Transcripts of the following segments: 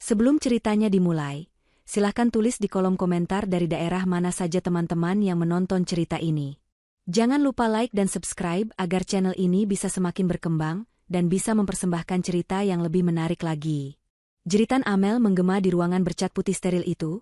Sebelum ceritanya dimulai, silahkan tulis di kolom komentar dari daerah mana saja teman-teman yang menonton cerita ini. Jangan lupa like dan subscribe agar channel ini bisa semakin berkembang dan bisa mempersembahkan cerita yang lebih menarik lagi. Jeritan Amel menggema di ruangan bercat putih steril itu,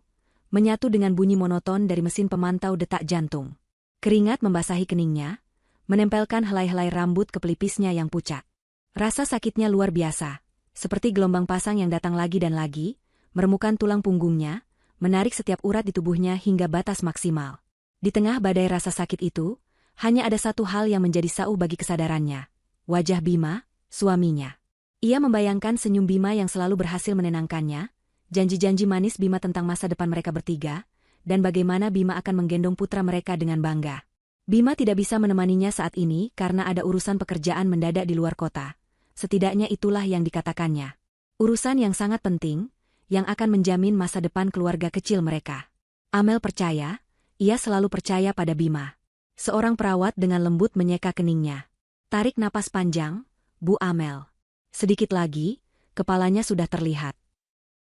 menyatu dengan bunyi monoton dari mesin pemantau detak jantung. Keringat membasahi keningnya, menempelkan helai-helai rambut ke pelipisnya yang pucat. Rasa sakitnya luar biasa, seperti gelombang pasang yang datang lagi dan lagi, meremukan tulang punggungnya, menarik setiap urat di tubuhnya hingga batas maksimal. Di tengah badai rasa sakit itu, hanya ada satu hal yang menjadi sauh bagi kesadarannya. Wajah Bima, suaminya. Ia membayangkan senyum Bima yang selalu berhasil menenangkannya, janji-janji manis Bima tentang masa depan mereka bertiga, dan bagaimana Bima akan menggendong putra mereka dengan bangga. Bima tidak bisa menemaninya saat ini karena ada urusan pekerjaan mendadak di luar kota. Setidaknya itulah yang dikatakannya. Urusan yang sangat penting, yang akan menjamin masa depan keluarga kecil mereka. Amel percaya, ia selalu percaya pada Bima. Seorang perawat dengan lembut menyeka keningnya. Tarik napas panjang, Bu Amel. Sedikit lagi, kepalanya sudah terlihat.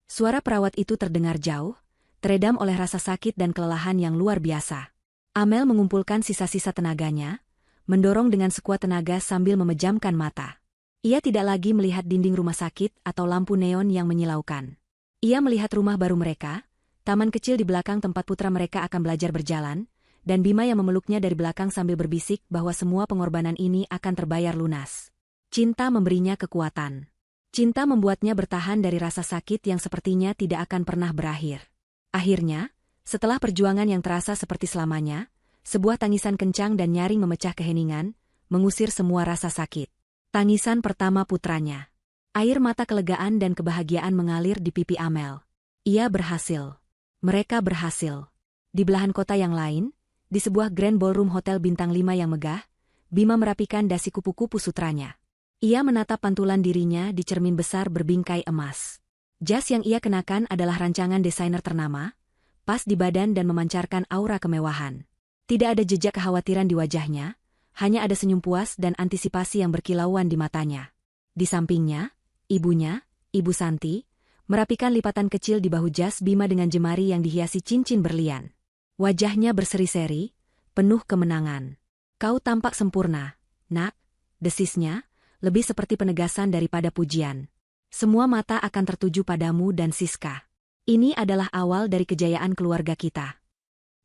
Suara perawat itu terdengar jauh, teredam oleh rasa sakit dan kelelahan yang luar biasa. Amel mengumpulkan sisa-sisa tenaganya, mendorong dengan sekuat tenaga sambil memejamkan mata. Ia tidak lagi melihat dinding rumah sakit atau lampu neon yang menyilaukan. Ia melihat rumah baru mereka, taman kecil di belakang tempat putra mereka akan belajar berjalan, dan Bima yang memeluknya dari belakang sambil berbisik bahwa semua pengorbanan ini akan terbayar lunas. Cinta memberinya kekuatan. Cinta membuatnya bertahan dari rasa sakit yang sepertinya tidak akan pernah berakhir. Akhirnya, setelah perjuangan yang terasa seperti selamanya, sebuah tangisan kencang dan nyaring memecah keheningan, mengusir semua rasa sakit. Tangisan pertama putranya. Air mata kelegaan dan kebahagiaan mengalir di pipi Amel. Ia berhasil. Mereka berhasil. Di belahan kota yang lain, di sebuah grand ballroom hotel bintang 5 yang megah, Bima merapikan dasi kupu-kupu sutranya. Ia menatap pantulan dirinya di cermin besar berbingkai emas. Jas yang ia kenakan adalah rancangan desainer ternama, pas di badan dan memancarkan aura kemewahan. Tidak ada jejak kekhawatiran di wajahnya, hanya ada senyum puas dan antisipasi yang berkilauan di matanya. Di sampingnya, ibunya, Ibu Santi, merapikan lipatan kecil di bahu jas Bima dengan jemari yang dihiasi cincin berlian. Wajahnya berseri-seri, penuh kemenangan. Kau tampak sempurna, nak, desisnya, lebih seperti penegasan daripada pujian. Semua mata akan tertuju padamu dan Siska. Ini adalah awal dari kejayaan keluarga kita.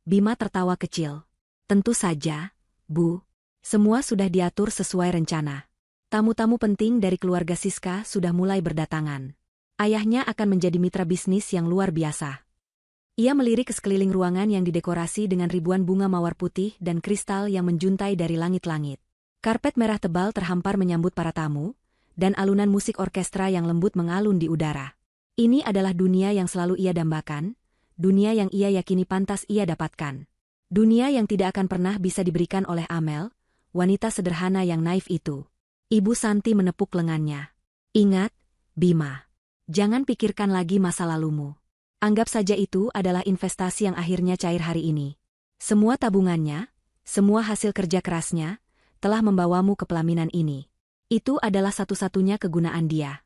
Bima tertawa kecil. Tentu saja, Bu. Semua sudah diatur sesuai rencana. Tamu-tamu penting dari keluarga Siska sudah mulai berdatangan. Ayahnya akan menjadi mitra bisnis yang luar biasa. Ia melirik ke sekeliling ruangan yang didekorasi dengan ribuan bunga mawar putih dan kristal yang menjuntai dari langit-langit. Karpet merah tebal terhampar menyambut para tamu, dan alunan musik orkestra yang lembut mengalun di udara. Ini adalah dunia yang selalu ia dambakan, dunia yang ia yakini pantas ia dapatkan. Dunia yang tidak akan pernah bisa diberikan oleh Amel, wanita sederhana yang naif itu. Ibu Santi menepuk lengannya. Ingat, Bima. Jangan pikirkan lagi masa lalumu. Anggap saja itu adalah investasi yang akhirnya cair hari ini. Semua tabungannya, semua hasil kerja kerasnya, telah membawamu ke pelaminan ini. Itu adalah satu-satunya kegunaan dia.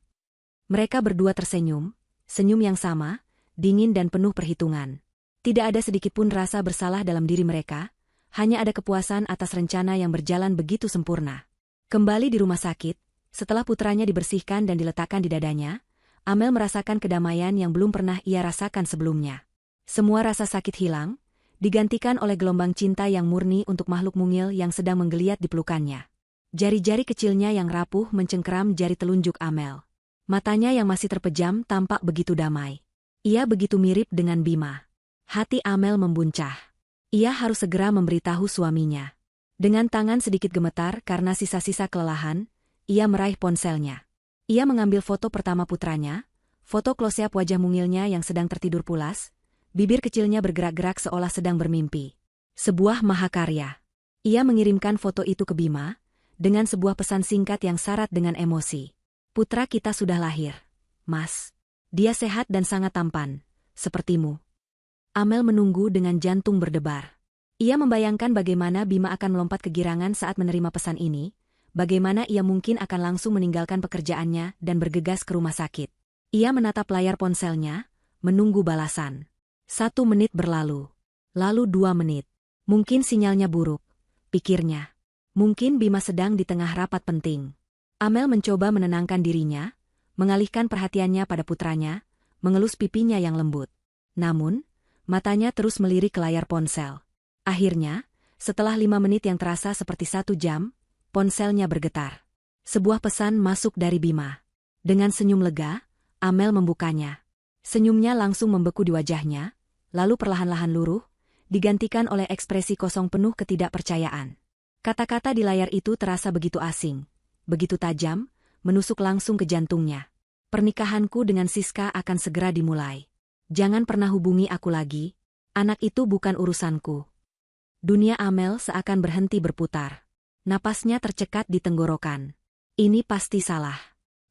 Mereka berdua tersenyum, senyum yang sama, dingin dan penuh perhitungan. Tidak ada sedikitpun rasa bersalah dalam diri mereka, hanya ada kepuasan atas rencana yang berjalan begitu sempurna. Kembali di rumah sakit, setelah putranya dibersihkan dan diletakkan di dadanya, Amel merasakan kedamaian yang belum pernah ia rasakan sebelumnya. Semua rasa sakit hilang, digantikan oleh gelombang cinta yang murni untuk makhluk mungil yang sedang menggeliat di pelukannya. Jari-jari kecilnya yang rapuh mencengkeram jari telunjuk Amel. Matanya yang masih terpejam tampak begitu damai. Ia begitu mirip dengan Bima. Hati Amel membuncah. Ia harus segera memberitahu suaminya. Dengan tangan sedikit gemetar karena sisa-sisa kelelahan, ia meraih ponselnya. Ia mengambil foto pertama putranya, foto close-up wajah mungilnya yang sedang tertidur pulas, bibir kecilnya bergerak-gerak seolah sedang bermimpi. Sebuah mahakarya. Ia mengirimkan foto itu ke Bima, dengan sebuah pesan singkat yang syarat dengan emosi. Putra kita sudah lahir, Mas. Dia sehat dan sangat tampan, sepertimu. Amel menunggu dengan jantung berdebar. Ia membayangkan bagaimana Bima akan melompat kegirangan saat menerima pesan ini, bagaimana ia mungkin akan langsung meninggalkan pekerjaannya dan bergegas ke rumah sakit. Ia menatap layar ponselnya, menunggu balasan. 1 menit berlalu. Lalu 2 menit. Mungkin sinyalnya buruk, pikirnya. Mungkin Bima sedang di tengah rapat penting. Amel mencoba menenangkan dirinya, mengalihkan perhatiannya pada putranya, mengelus pipinya yang lembut. Namun, matanya terus melirik ke layar ponsel. Akhirnya, setelah 5 menit yang terasa seperti 1 jam, ponselnya bergetar. Sebuah pesan masuk dari Bima. Dengan senyum lega, Amel membukanya. Senyumnya langsung membeku di wajahnya, lalu perlahan-lahan luruh, digantikan oleh ekspresi kosong penuh ketidakpercayaan. Kata-kata di layar itu terasa begitu asing, begitu tajam, menusuk langsung ke jantungnya. Pernikahanku dengan Siska akan segera dimulai. Jangan pernah hubungi aku lagi. Anak itu bukan urusanku. Dunia Amel seakan berhenti berputar. Napasnya tercekat di tenggorokan. Ini pasti salah.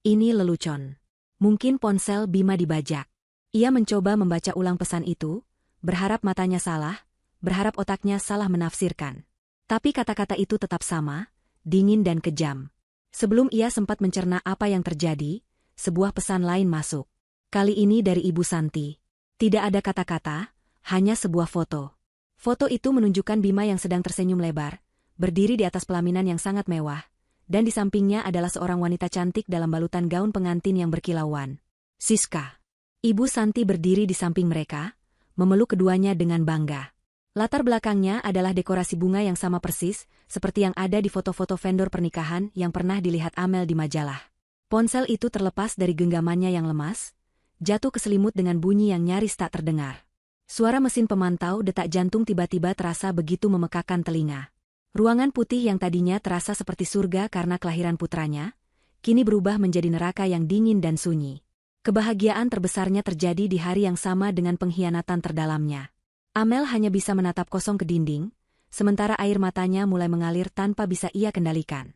Ini lelucon. Mungkin ponsel Bima dibajak. Ia mencoba membaca ulang pesan itu, berharap matanya salah, berharap otaknya salah menafsirkan. Tapi kata-kata itu tetap sama, dingin dan kejam. Sebelum ia sempat mencerna apa yang terjadi, sebuah pesan lain masuk. Kali ini dari Ibu Santi. Tidak ada kata-kata, hanya sebuah foto. Foto itu menunjukkan Bima yang sedang tersenyum lebar, berdiri di atas pelaminan yang sangat mewah, dan di sampingnya adalah seorang wanita cantik dalam balutan gaun pengantin yang berkilauan. Siska. Ibu Santi berdiri di samping mereka, memeluk keduanya dengan bangga. Latar belakangnya adalah dekorasi bunga yang sama persis, seperti yang ada di foto-foto vendor pernikahan yang pernah dilihat Amel di majalah. Ponsel itu terlepas dari genggamannya yang lemas, jatuh ke selimut dengan bunyi yang nyaris tak terdengar. Suara mesin pemantau detak jantung tiba-tiba terasa begitu memekakan telinga. Ruangan putih yang tadinya terasa seperti surga karena kelahiran putranya, kini berubah menjadi neraka yang dingin dan sunyi. Kebahagiaan terbesarnya terjadi di hari yang sama dengan pengkhianatan terdalamnya. Amel hanya bisa menatap kosong ke dinding, sementara air matanya mulai mengalir tanpa bisa ia kendalikan.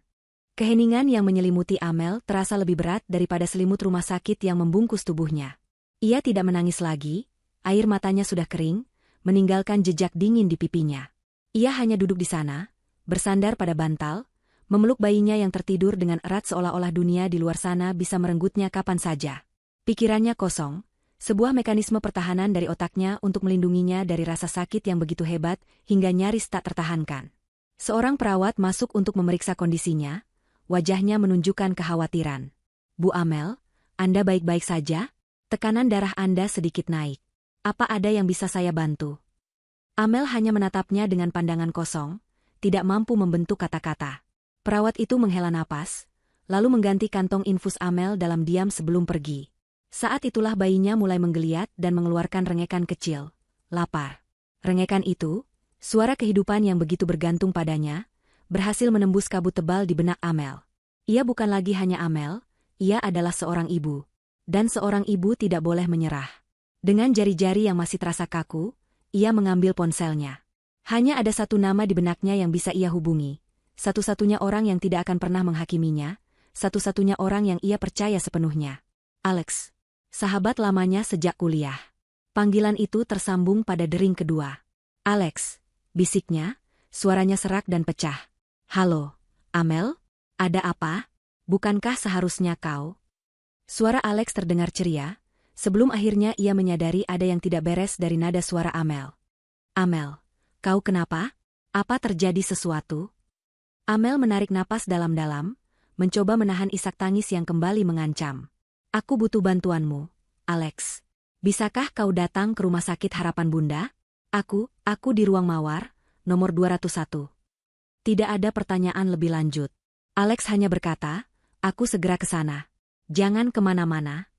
Keheningan yang menyelimuti Amel terasa lebih berat daripada selimut rumah sakit yang membungkus tubuhnya. Ia tidak menangis lagi, air matanya sudah kering, meninggalkan jejak dingin di pipinya. Ia hanya duduk di sana, bersandar pada bantal, memeluk bayinya yang tertidur dengan erat seolah-olah dunia di luar sana bisa merenggutnya kapan saja. Pikirannya kosong, sebuah mekanisme pertahanan dari otaknya untuk melindunginya dari rasa sakit yang begitu hebat hingga nyaris tak tertahankan. Seorang perawat masuk untuk memeriksa kondisinya, wajahnya menunjukkan kekhawatiran. Bu Amel, Anda baik-baik saja? Tekanan darah Anda sedikit naik. Apa ada yang bisa saya bantu? Amel hanya menatapnya dengan pandangan kosong, tidak mampu membentuk kata-kata. Perawat itu menghela napas, lalu mengganti kantong infus Amel dalam diam sebelum pergi. Saat itulah bayinya mulai menggeliat dan mengeluarkan rengekan kecil. Lapar. Rengekan itu, suara kehidupan yang begitu bergantung padanya, berhasil menembus kabut tebal di benak Amel. Ia bukan lagi hanya Amel, ia adalah seorang ibu. Dan seorang ibu tidak boleh menyerah. Dengan jari-jari yang masih terasa kaku, ia mengambil ponselnya. Hanya ada satu nama di benaknya yang bisa ia hubungi. Satu-satunya orang yang tidak akan pernah menghakiminya, satu-satunya orang yang ia percaya sepenuhnya. Alex. Sahabat lamanya sejak kuliah. Panggilan itu tersambung pada dering kedua. Alex, bisiknya, suaranya serak dan pecah. Halo, Amel? Ada apa? Bukankah seharusnya kau? Suara Alex terdengar ceria, sebelum akhirnya ia menyadari ada yang tidak beres dari nada suara Amel. Amel, kau kenapa? Apa terjadi sesuatu? Amel menarik napas dalam-dalam, mencoba menahan isak tangis yang kembali mengancam. Aku butuh bantuanmu, Alex. Bisakah kau datang ke Rumah Sakit Harapan Bunda? Aku di ruang mawar, nomor 201. Tidak ada pertanyaan lebih lanjut. Alex hanya berkata, aku segera ke sana. Jangan kemana-mana.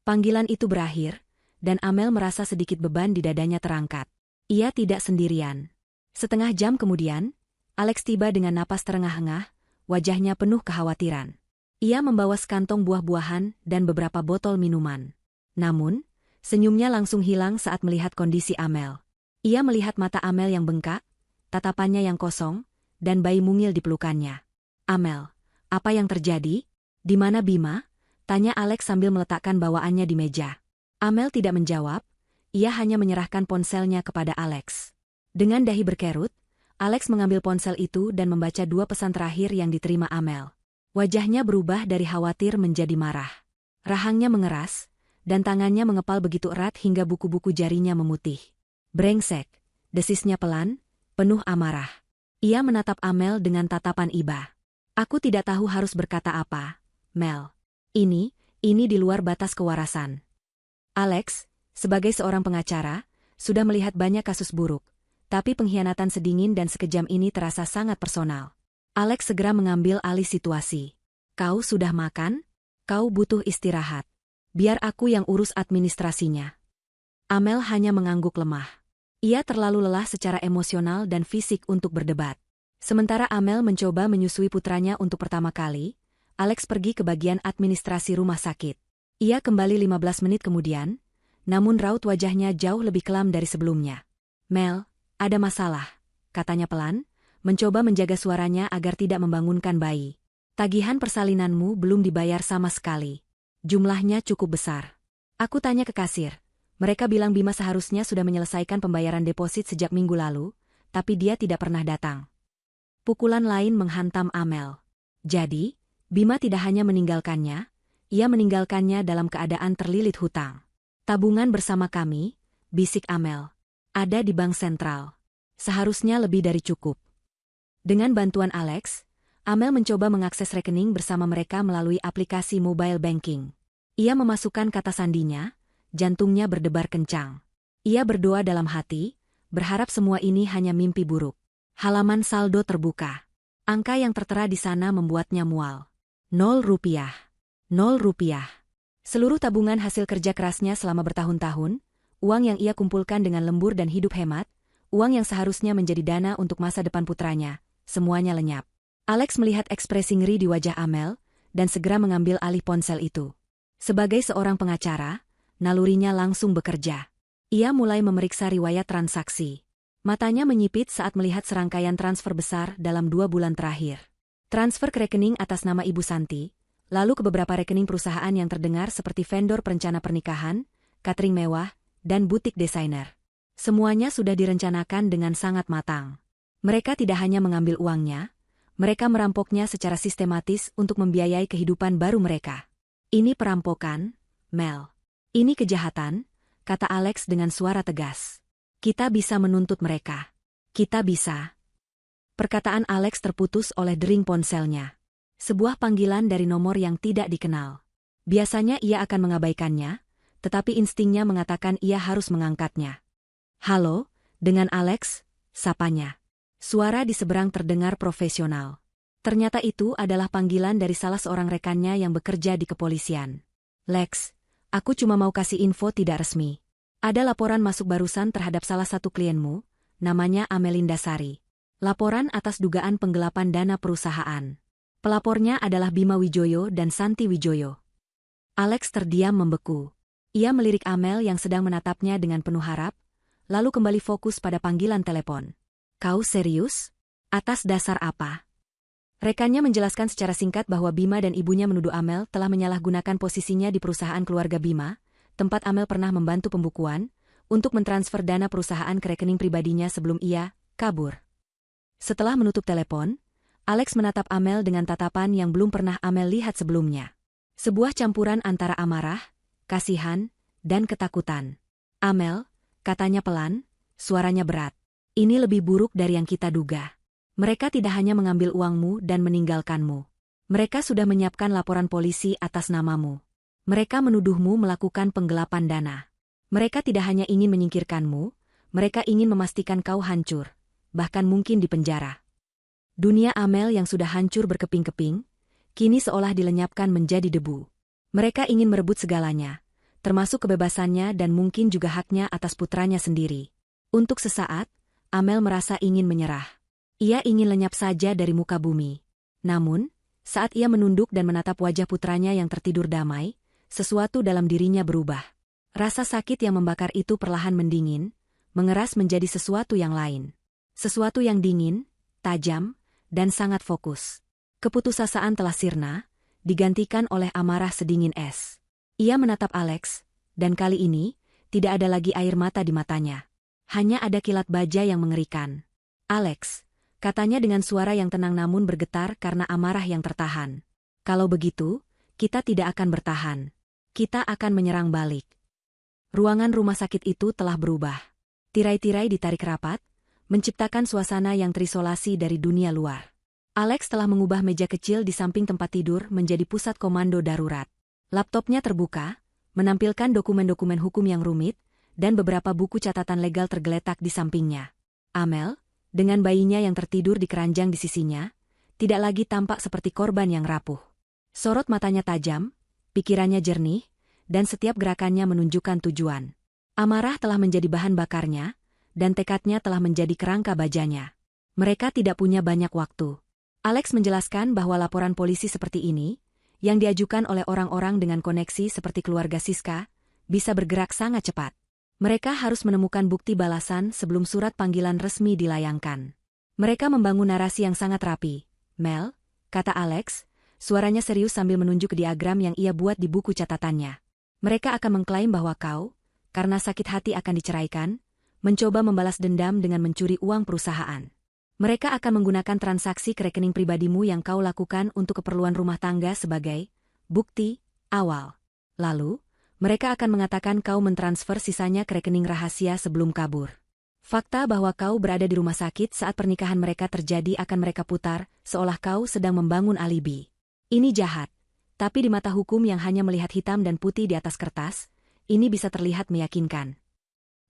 Panggilan itu berakhir, dan Amel merasa sedikit beban di dadanya terangkat. Ia tidak sendirian. Setengah jam kemudian, Alex tiba dengan napas terengah-engah, wajahnya penuh kekhawatiran. Ia membawa sekantong buah-buahan dan beberapa botol minuman. Namun, senyumnya langsung hilang saat melihat kondisi Amel. Ia melihat mata Amel yang bengkak, tatapannya yang kosong, dan bayi mungil di pelukannya. Amel, apa yang terjadi? Di mana Bima? Tanya Alex sambil meletakkan bawaannya di meja. Amel tidak menjawab, ia hanya menyerahkan ponselnya kepada Alex. Dengan dahi berkerut, Alex mengambil ponsel itu dan membaca 2 pesan terakhir yang diterima Amel. Wajahnya berubah dari khawatir menjadi marah. Rahangnya mengeras, dan tangannya mengepal begitu erat hingga buku-buku jarinya memutih. "Brengsek," desisnya pelan, penuh amarah. Ia menatap Amel dengan tatapan iba. "Aku tidak tahu harus berkata apa, Mel. Ini di luar batas kewarasan." Alex, sebagai seorang pengacara, sudah melihat banyak kasus buruk, tapi pengkhianatan sedingin dan sekejam ini terasa sangat personal. Alex segera mengambil alih situasi. "Kau sudah makan? Kau butuh istirahat. Biar aku yang urus administrasinya." Amel hanya mengangguk lemah. Ia terlalu lelah secara emosional dan fisik untuk berdebat. Sementara Amel mencoba menyusui putranya untuk pertama kali, Alex pergi ke bagian administrasi rumah sakit. Ia kembali 15 menit kemudian, namun raut wajahnya jauh lebih kelam dari sebelumnya. "Mel, ada masalah," katanya pelan, mencoba menjaga suaranya agar tidak membangunkan bayi. "Tagihan persalinanmu belum dibayar sama sekali. Jumlahnya cukup besar. Aku tanya ke kasir. Mereka bilang Bima seharusnya sudah menyelesaikan pembayaran deposit sejak minggu lalu, tapi dia tidak pernah datang." Pukulan lain menghantam Amel. Jadi, Bima tidak hanya meninggalkannya, ia meninggalkannya dalam keadaan terlilit hutang. "Tabungan bersama kami," bisik Amel. "Ada di bank sentral. Seharusnya lebih dari cukup." Dengan bantuan Alex, Amel mencoba mengakses rekening bersama mereka melalui aplikasi mobile banking. Ia memasukkan kata sandinya, jantungnya berdebar kencang. Ia berdoa dalam hati, berharap semua ini hanya mimpi buruk. Halaman saldo terbuka. Angka yang tertera di sana membuatnya mual. 0 rupiah. 0 rupiah. Seluruh tabungan hasil kerja kerasnya selama bertahun-tahun, uang yang ia kumpulkan dengan lembur dan hidup hemat, uang yang seharusnya menjadi dana untuk masa depan putranya, semuanya lenyap. Alex melihat ekspresi ngeri di wajah Amel, dan segera mengambil alih ponsel itu. Sebagai seorang pengacara, nalurinya langsung bekerja. Ia mulai memeriksa riwayat transaksi. Matanya menyipit saat melihat serangkaian transfer besar dalam 2 bulan terakhir. Transfer ke rekening atas nama Ibu Santi, lalu ke beberapa rekening perusahaan yang terdengar seperti vendor perencana pernikahan, catering mewah, dan butik desainer. Semuanya sudah direncanakan dengan sangat matang. Mereka tidak hanya mengambil uangnya, mereka merampoknya secara sistematis untuk membiayai kehidupan baru mereka. "Ini perampokan, Mel. Ini kejahatan," kata Alex dengan suara tegas. "Kita bisa menuntut mereka. Kita bisa." Perkataan Alex terputus oleh dering ponselnya. Sebuah panggilan dari nomor yang tidak dikenal. Biasanya ia akan mengabaikannya, tetapi instingnya mengatakan ia harus mengangkatnya. "Halo, dengan Alex," sapanya. Suara di seberang terdengar profesional. Ternyata itu adalah panggilan dari salah seorang rekannya yang bekerja di kepolisian. "Lex, aku cuma mau kasih info tidak resmi. Ada laporan masuk barusan terhadap salah satu klienmu, namanya Amelinda Sari. Laporan atas dugaan penggelapan dana perusahaan. Pelapornya adalah Bima Wijoyo dan Santi Wijoyo." Alex terdiam membeku. Ia melirik Amel yang sedang menatapnya dengan penuh harap, lalu kembali fokus pada panggilan telepon. "Kau serius? Atas dasar apa?" Rekannya menjelaskan secara singkat bahwa Bima dan ibunya menuduh Amel telah menyalahgunakan posisinya di perusahaan keluarga Bima, tempat Amel pernah membantu pembukuan, untuk mentransfer dana perusahaan ke rekening pribadinya sebelum ia kabur. Setelah menutup telepon, Alex menatap Amel dengan tatapan yang belum pernah Amel lihat sebelumnya. Sebuah campuran antara amarah, kasihan, dan ketakutan. "Amel," katanya pelan, suaranya berat. "Ini lebih buruk dari yang kita duga. Mereka tidak hanya mengambil uangmu dan meninggalkanmu. Mereka sudah menyiapkan laporan polisi atas namamu. Mereka menuduhmu melakukan penggelapan dana. Mereka tidak hanya ingin menyingkirkanmu, mereka ingin memastikan kau hancur, bahkan mungkin dipenjara." Dunia Amel yang sudah hancur berkeping-keping, kini seolah dilenyapkan menjadi debu. Mereka ingin merebut segalanya, termasuk kebebasannya dan mungkin juga haknya atas putranya sendiri. Untuk sesaat, Amel merasa ingin menyerah. Ia ingin lenyap saja dari muka bumi. Namun, saat ia menunduk dan menatap wajah putranya yang tertidur damai, sesuatu dalam dirinya berubah. Rasa sakit yang membakar itu perlahan mendingin, mengeras menjadi sesuatu yang lain. Sesuatu yang dingin, tajam, dan sangat fokus. Keputusasaan telah sirna, digantikan oleh amarah sedingin es. Ia menatap Alex, dan kali ini, tidak ada lagi air mata di matanya. Hanya ada kilat baja yang mengerikan. "Alex," katanya dengan suara yang tenang namun bergetar karena amarah yang tertahan. "Kalau begitu, kita tidak akan bertahan. Kita akan menyerang balik. Ruangan rumah sakit itu telah berubah. Tirai-tirai ditarik rapat, menciptakan suasana yang terisolasi dari dunia luar. Alex telah mengubah meja kecil di samping tempat tidur menjadi pusat komando darurat. Laptopnya terbuka, menampilkan dokumen-dokumen hukum yang rumit, dan beberapa buku catatan legal tergeletak di sampingnya. Amel, dengan bayinya yang tertidur di keranjang di sisinya, tidak lagi tampak seperti korban yang rapuh. Sorot matanya tajam, pikirannya jernih, dan setiap gerakannya menunjukkan tujuan. Amarah telah menjadi bahan bakarnya, dan tekadnya telah menjadi kerangka bajanya. Mereka tidak punya banyak waktu. Alex menjelaskan bahwa laporan polisi seperti ini, yang diajukan oleh orang-orang dengan koneksi seperti keluarga Siska, bisa bergerak sangat cepat. Mereka harus menemukan bukti balasan sebelum surat panggilan resmi dilayangkan. Mereka membangun narasi yang sangat rapi. Mel, kata Alex, suaranya serius sambil menunjuk ke diagram yang ia buat di buku catatannya. Mereka akan mengklaim bahwa kau, karena sakit hati akan diceraikan, mencoba membalas dendam dengan mencuri uang perusahaan. Mereka akan menggunakan transaksi ke rekening pribadimu yang kau lakukan untuk keperluan rumah tangga sebagai bukti awal. Lalu, mereka akan mengatakan kau mentransfer sisanya ke rekening rahasia sebelum kabur. Fakta bahwa kau berada di rumah sakit saat pernikahan mereka terjadi akan mereka putar, seolah kau sedang membangun alibi. Ini jahat. Tapi di mata hukum yang hanya melihat hitam dan putih di atas kertas, ini bisa terlihat meyakinkan.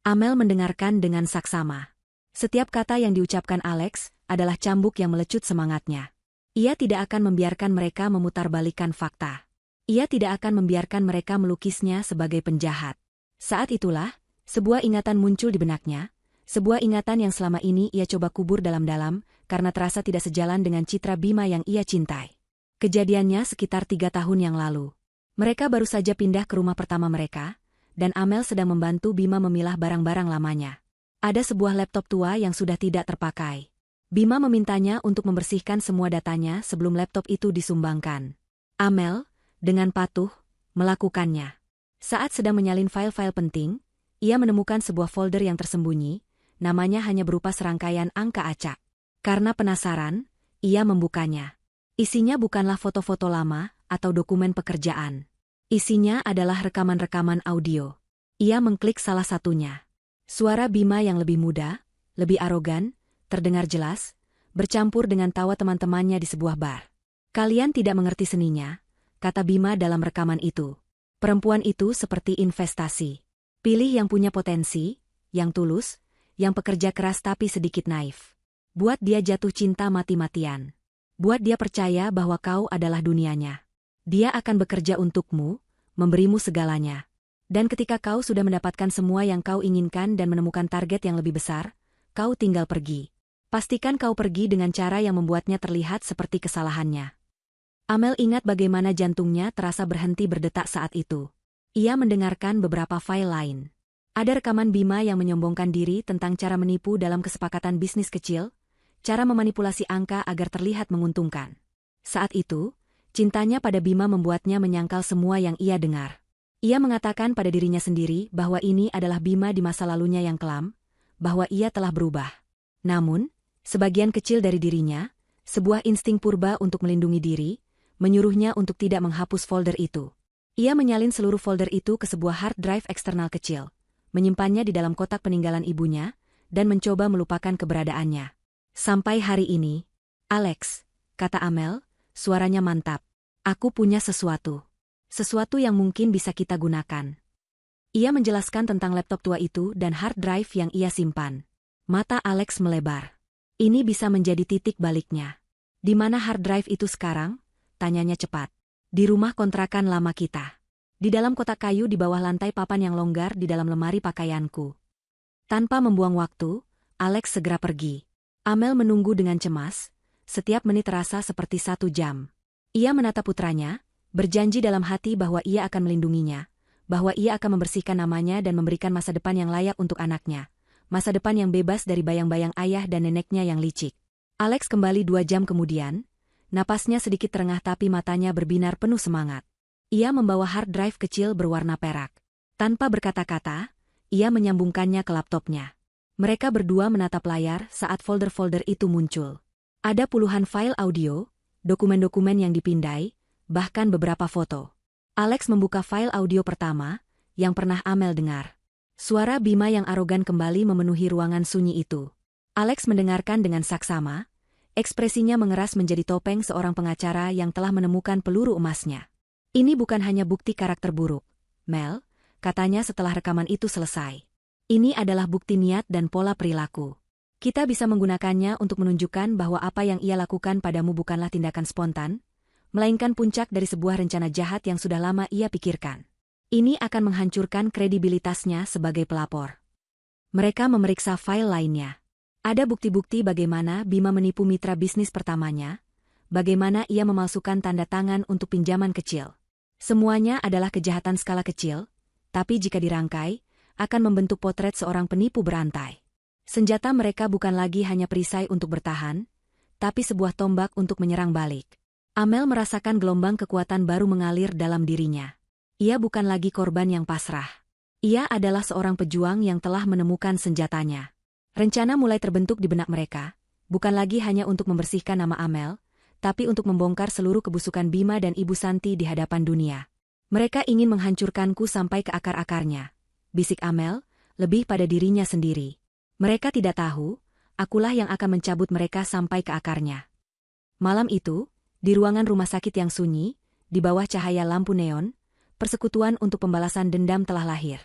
Amel mendengarkan dengan saksama. Setiap kata yang diucapkan Alex adalah cambuk yang melecut semangatnya. Ia tidak akan membiarkan mereka memutarbalikkan fakta. Ia tidak akan membiarkan mereka melukisnya sebagai penjahat. Saat itulah, sebuah ingatan muncul di benaknya, sebuah ingatan yang selama ini ia coba kubur dalam-dalam karena terasa tidak sejalan dengan citra Bima yang ia cintai. Kejadiannya sekitar 3 tahun yang lalu. Mereka baru saja pindah ke rumah pertama mereka, dan Amel sedang membantu Bima memilah barang-barang lamanya. Ada sebuah laptop tua yang sudah tidak terpakai. Bima memintanya untuk membersihkan semua datanya sebelum laptop itu disumbangkan. Amel, dengan patuh, melakukannya. Saat sedang menyalin file-file penting, ia menemukan sebuah folder yang tersembunyi, namanya hanya berupa serangkaian angka acak. Karena penasaran, ia membukanya. Isinya bukanlah foto-foto lama atau dokumen pekerjaan. Isinya adalah rekaman-rekaman audio. Ia mengklik salah satunya. Suara Bima yang lebih muda, lebih arogan, terdengar jelas, bercampur dengan tawa teman-temannya di sebuah bar. Kalian tidak mengerti seninya, kata Bima dalam rekaman itu. Perempuan itu seperti investasi. Pilih yang punya potensi, yang tulus, yang pekerja keras tapi sedikit naif. Buat dia jatuh cinta mati-matian. Buat dia percaya bahwa kau adalah dunianya. Dia akan bekerja untukmu, memberimu segalanya. Dan ketika kau sudah mendapatkan semua yang kau inginkan dan menemukan target yang lebih besar, kau tinggal pergi. Pastikan kau pergi dengan cara yang membuatnya terlihat seperti kesalahannya. Amel ingat bagaimana jantungnya terasa berhenti berdetak saat itu. Ia mendengarkan beberapa file lain. Ada rekaman Bima yang menyombongkan diri tentang cara menipu dalam kesepakatan bisnis kecil, cara memanipulasi angka agar terlihat menguntungkan. Saat itu, cintanya pada Bima membuatnya menyangkal semua yang ia dengar. Ia mengatakan pada dirinya sendiri bahwa ini adalah Bima di masa lalunya yang kelam, bahwa ia telah berubah. Namun, sebagian kecil dari dirinya, sebuah insting purba untuk melindungi diri, menyuruhnya untuk tidak menghapus folder itu. Ia menyalin seluruh folder itu ke sebuah hard drive eksternal kecil, menyimpannya di dalam kotak peninggalan ibunya, dan mencoba melupakan keberadaannya. Sampai hari ini, Alex, kata Amel, suaranya mantap. Aku punya sesuatu. Sesuatu yang mungkin bisa kita gunakan. Ia menjelaskan tentang laptop tua itu dan hard drive yang ia simpan. Mata Alex melebar. Ini bisa menjadi titik baliknya. Di mana hard drive itu sekarang? Tanyanya cepat. Di rumah kontrakan lama kita. Di dalam kotak kayu di bawah lantai papan yang longgar di dalam lemari pakaianku. Tanpa membuang waktu, Alex segera pergi. Amel menunggu dengan cemas, setiap menit terasa seperti 1 jam. Ia menatap putranya, berjanji dalam hati bahwa ia akan melindunginya, bahwa ia akan membersihkan namanya dan memberikan masa depan yang layak untuk anaknya, masa depan yang bebas dari bayang-bayang ayah dan neneknya yang licik. Alex kembali 2 jam kemudian, napasnya sedikit terengah tapi matanya berbinar penuh semangat. Ia membawa hard drive kecil berwarna perak. Tanpa berkata-kata, ia menyambungkannya ke laptopnya. Mereka berdua menatap layar saat folder-folder itu muncul. Ada puluhan file audio, dokumen-dokumen yang dipindai, bahkan beberapa foto. Alex membuka file audio pertama yang pernah Amel dengar. Suara Bima yang arogan kembali memenuhi ruangan sunyi itu. Alex mendengarkan dengan saksama, ekspresinya mengeras menjadi topeng seorang pengacara yang telah menemukan peluru emasnya. Ini bukan hanya bukti karakter buruk, Mel, katanya setelah rekaman itu selesai. Ini adalah bukti niat dan pola perilaku. Kita bisa menggunakannya untuk menunjukkan bahwa apa yang ia lakukan padamu bukanlah tindakan spontan, melainkan puncak dari sebuah rencana jahat yang sudah lama ia pikirkan. Ini akan menghancurkan kredibilitasnya sebagai pelapor. Mereka memeriksa file lainnya. Ada bukti-bukti bagaimana Bima menipu mitra bisnis pertamanya, bagaimana ia memalsukan tanda tangan untuk pinjaman kecil. Semuanya adalah kejahatan skala kecil, tapi jika dirangkai, akan membentuk potret seorang penipu berantai. Senjata mereka bukan lagi hanya perisai untuk bertahan, tapi sebuah tombak untuk menyerang balik. Amel merasakan gelombang kekuatan baru mengalir dalam dirinya. Ia bukan lagi korban yang pasrah. Ia adalah seorang pejuang yang telah menemukan senjatanya. Rencana mulai terbentuk di benak mereka, bukan lagi hanya untuk membersihkan nama Amel, tapi untuk membongkar seluruh kebusukan Bima dan Ibu Santi di hadapan dunia. Mereka ingin menghancurkanku sampai ke akar-akarnya, bisik Amel, lebih pada dirinya sendiri. Mereka tidak tahu, akulah yang akan mencabut mereka sampai ke akarnya. Malam itu, di ruangan rumah sakit yang sunyi, di bawah cahaya lampu neon, persekutuan untuk pembalasan dendam telah lahir.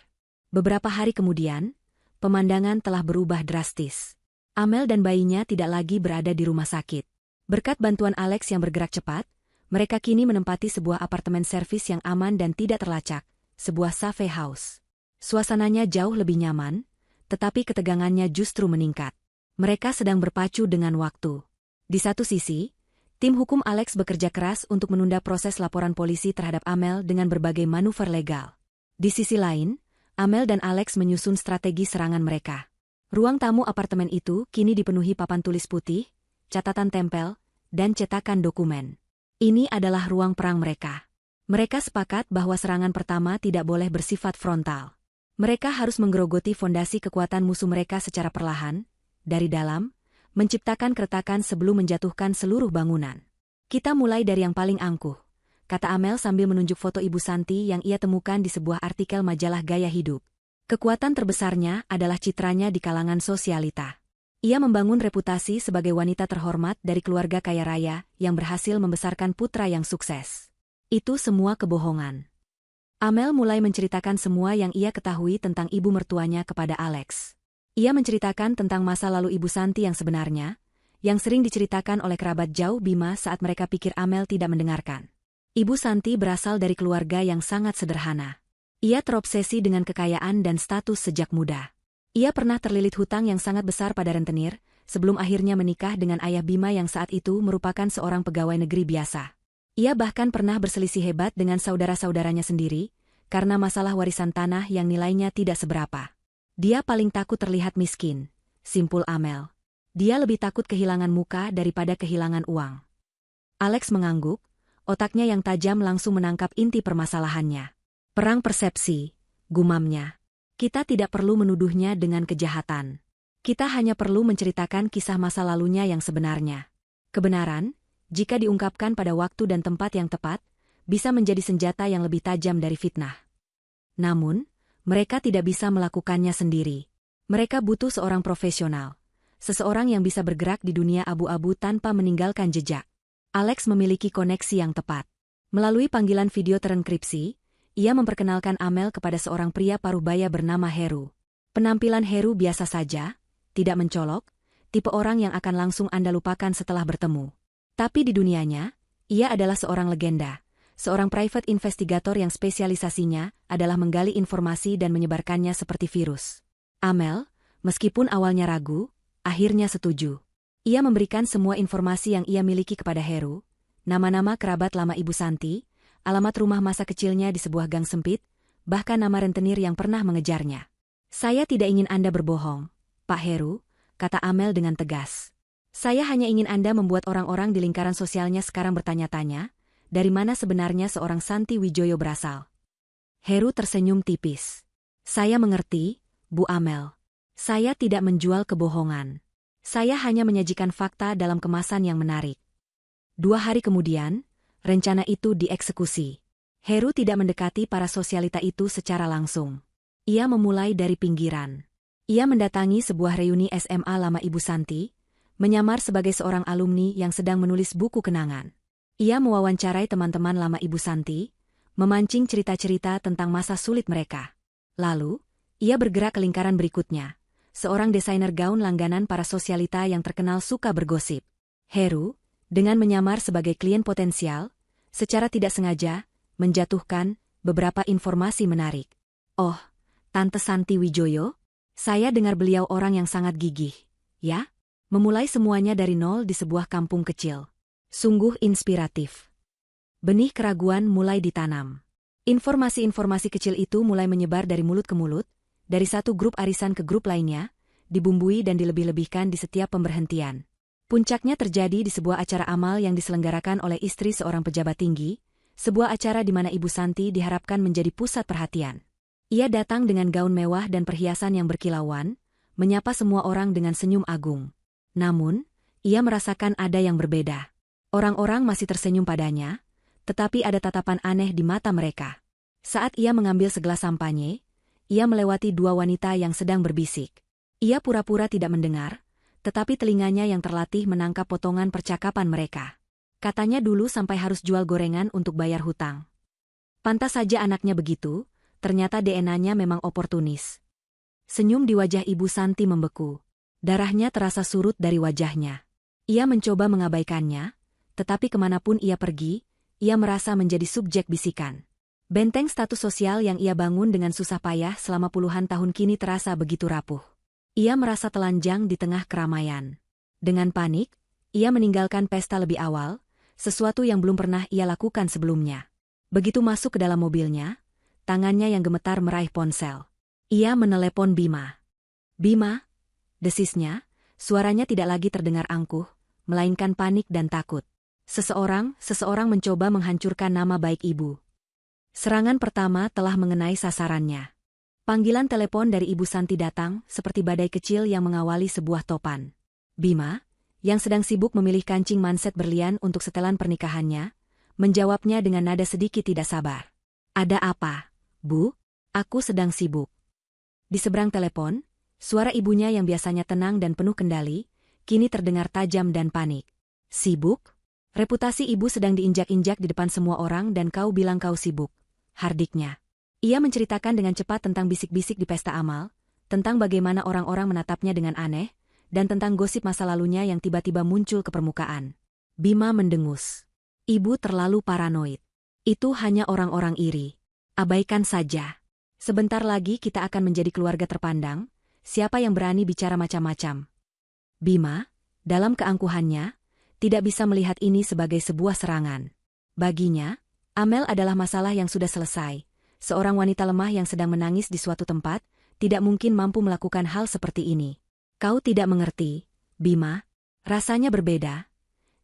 Beberapa hari kemudian, pemandangan telah berubah drastis. Amel dan bayinya tidak lagi berada di rumah sakit. Berkat bantuan Alex yang bergerak cepat, mereka kini menempati sebuah apartemen servis yang aman dan tidak terlacak, sebuah Save House. Suasananya jauh lebih nyaman, tetapi ketegangannya justru meningkat. Mereka sedang berpacu dengan waktu. Di satu sisi, tim hukum Alex bekerja keras untuk menunda proses laporan polisi terhadap Amel dengan berbagai manuver legal. Di sisi lain, Amel dan Alex menyusun strategi serangan mereka. Ruang tamu apartemen itu kini dipenuhi papan tulis putih, catatan tempel, dan cetakan dokumen. Ini adalah ruang perang mereka. Mereka sepakat bahwa serangan pertama tidak boleh bersifat frontal. Mereka harus menggerogoti fondasi kekuatan musuh mereka secara perlahan, dari dalam, menciptakan keretakan sebelum menjatuhkan seluruh bangunan. Kita mulai dari yang paling angkuh, kata Amel sambil menunjuk foto Ibu Santi yang ia temukan di sebuah artikel majalah gaya hidup. Kekuatan terbesarnya adalah citranya di kalangan sosialita. Ia membangun reputasi sebagai wanita terhormat dari keluarga kaya raya yang berhasil membesarkan putra yang sukses. Itu semua kebohongan. Amel mulai menceritakan semua yang ia ketahui tentang ibu mertuanya kepada Alex. Ia menceritakan tentang masa lalu Ibu Santi yang sebenarnya, yang sering diceritakan oleh kerabat jauh Bima saat mereka pikir Amel tidak mendengarkan. Ibu Santi berasal dari keluarga yang sangat sederhana. Ia terobsesi dengan kekayaan dan status sejak muda. Ia pernah terlilit hutang yang sangat besar pada rentenir, sebelum akhirnya menikah dengan ayah Bima yang saat itu merupakan seorang pegawai negeri biasa. Ia bahkan pernah berselisih hebat dengan saudara-saudaranya sendiri, karena masalah warisan tanah yang nilainya tidak seberapa. Dia paling takut terlihat miskin, simpul Amel. Dia lebih takut kehilangan muka daripada kehilangan uang. Alex mengangguk, otaknya yang tajam langsung menangkap inti permasalahannya. Perang persepsi, gumamnya. Kita tidak perlu menuduhnya dengan kejahatan. Kita hanya perlu menceritakan kisah masa lalunya yang sebenarnya. Kebenaran, jika diungkapkan pada waktu dan tempat yang tepat, bisa menjadi senjata yang lebih tajam dari fitnah. Namun, mereka tidak bisa melakukannya sendiri. Mereka butuh seorang profesional. Seseorang yang bisa bergerak di dunia abu-abu tanpa meninggalkan jejak. Alex memiliki koneksi yang tepat. Melalui panggilan video terenkripsi, ia memperkenalkan Amel kepada seorang pria paruh-baya bernama Heru. Penampilan Heru biasa saja, tidak mencolok, tipe orang yang akan langsung Anda lupakan setelah bertemu. Tapi di dunianya, ia adalah seorang legenda. Seorang private investigator yang spesialisasinya adalah menggali informasi dan menyebarkannya seperti virus. Amel, meskipun awalnya ragu, akhirnya setuju. Ia memberikan semua informasi yang ia miliki kepada Heru, nama-nama kerabat lama Ibu Santi, alamat rumah masa kecilnya di sebuah gang sempit, bahkan nama rentenir yang pernah mengejarnya. Saya tidak ingin Anda berbohong, Pak Heru, kata Amel dengan tegas. Saya hanya ingin Anda membuat orang-orang di lingkaran sosialnya sekarang bertanya-tanya, dari mana sebenarnya seorang Santi Wijoyo berasal. Heru tersenyum tipis. Saya mengerti, Bu Amel. Saya tidak menjual kebohongan. Saya hanya menyajikan fakta dalam kemasan yang menarik. 2 hari kemudian, rencana itu dieksekusi. Heru tidak mendekati para sosialita itu secara langsung. Ia memulai dari pinggiran. Ia mendatangi sebuah reuni SMA lama Ibu Santi, menyamar sebagai seorang alumni yang sedang menulis buku kenangan. Ia mewawancarai teman-teman lama Ibu Santi, memancing cerita-cerita tentang masa sulit mereka. Lalu, ia bergerak ke lingkaran berikutnya, seorang desainer gaun langganan para sosialita yang terkenal suka bergosip. Heru, dengan menyamar sebagai klien potensial, secara tidak sengaja, menjatuhkan beberapa informasi menarik. Oh, Tante Santi Wijoyo? Saya dengar beliau orang yang sangat gigih, ya? Memulai semuanya dari nol di sebuah kampung kecil. Sungguh inspiratif. Benih keraguan mulai ditanam. Informasi-informasi kecil itu mulai menyebar dari mulut ke mulut, dari satu grup arisan ke grup lainnya, dibumbui dan dilebih-lebihkan di setiap pemberhentian. Puncaknya terjadi di sebuah acara amal yang diselenggarakan oleh istri seorang pejabat tinggi, sebuah acara di mana Ibu Santi diharapkan menjadi pusat perhatian. Ia datang dengan gaun mewah dan perhiasan yang berkilauan, menyapa semua orang dengan senyum agung. Namun, ia merasakan ada yang berbeda. Orang-orang masih tersenyum padanya, tetapi ada tatapan aneh di mata mereka. Saat ia mengambil segelas sampanye, ia melewati dua wanita yang sedang berbisik. Ia pura-pura tidak mendengar, tetapi telinganya yang terlatih menangkap potongan percakapan mereka. Katanya dulu sampai harus jual gorengan untuk bayar hutang. Pantas saja anaknya begitu, ternyata DNA-nya memang oportunis. Senyum di wajah Ibu Santi membeku. Darahnya terasa surut dari wajahnya. Ia mencoba mengabaikannya, tetapi kemanapun ia pergi, ia merasa menjadi subjek bisikan. Benteng status sosial yang ia bangun dengan susah payah selama puluhan tahun kini terasa begitu rapuh. Ia merasa telanjang di tengah keramaian. Dengan panik, ia meninggalkan pesta lebih awal, sesuatu yang belum pernah ia lakukan sebelumnya. Begitu masuk ke dalam mobilnya, tangannya yang gemetar meraih ponsel. Ia menelepon Bima. Bima, desisnya, suaranya tidak lagi terdengar angkuh, melainkan panik dan takut. Seseorang mencoba menghancurkan nama baik ibu. Serangan pertama telah mengenai sasarannya. Panggilan telepon dari Ibu Santi datang seperti badai kecil yang mengawali sebuah topan. Bima, yang sedang sibuk memilih kancing manset berlian untuk setelan pernikahannya, menjawabnya dengan nada sedikit tidak sabar. Ada apa, Bu? Aku sedang sibuk. Di seberang telepon, suara ibunya yang biasanya tenang dan penuh kendali, kini terdengar tajam dan panik. Sibuk? Reputasi ibu sedang diinjak-injak di depan semua orang dan kau bilang kau sibuk. Hardiknya. Ia menceritakan dengan cepat tentang bisik-bisik di pesta amal, tentang bagaimana orang-orang menatapnya dengan aneh, dan tentang gosip masa lalunya yang tiba-tiba muncul ke permukaan. Bima mendengus. Ibu terlalu paranoid. Itu hanya orang-orang iri. Abaikan saja. Sebentar lagi kita akan menjadi keluarga terpandang, siapa yang berani bicara macam-macam. Bima, dalam keangkuhannya, tidak bisa melihat ini sebagai sebuah serangan. Baginya, Amel adalah masalah yang sudah selesai. Seorang wanita lemah yang sedang menangis di suatu tempat, tidak mungkin mampu melakukan hal seperti ini. Kau tidak mengerti, Bima. Rasanya berbeda.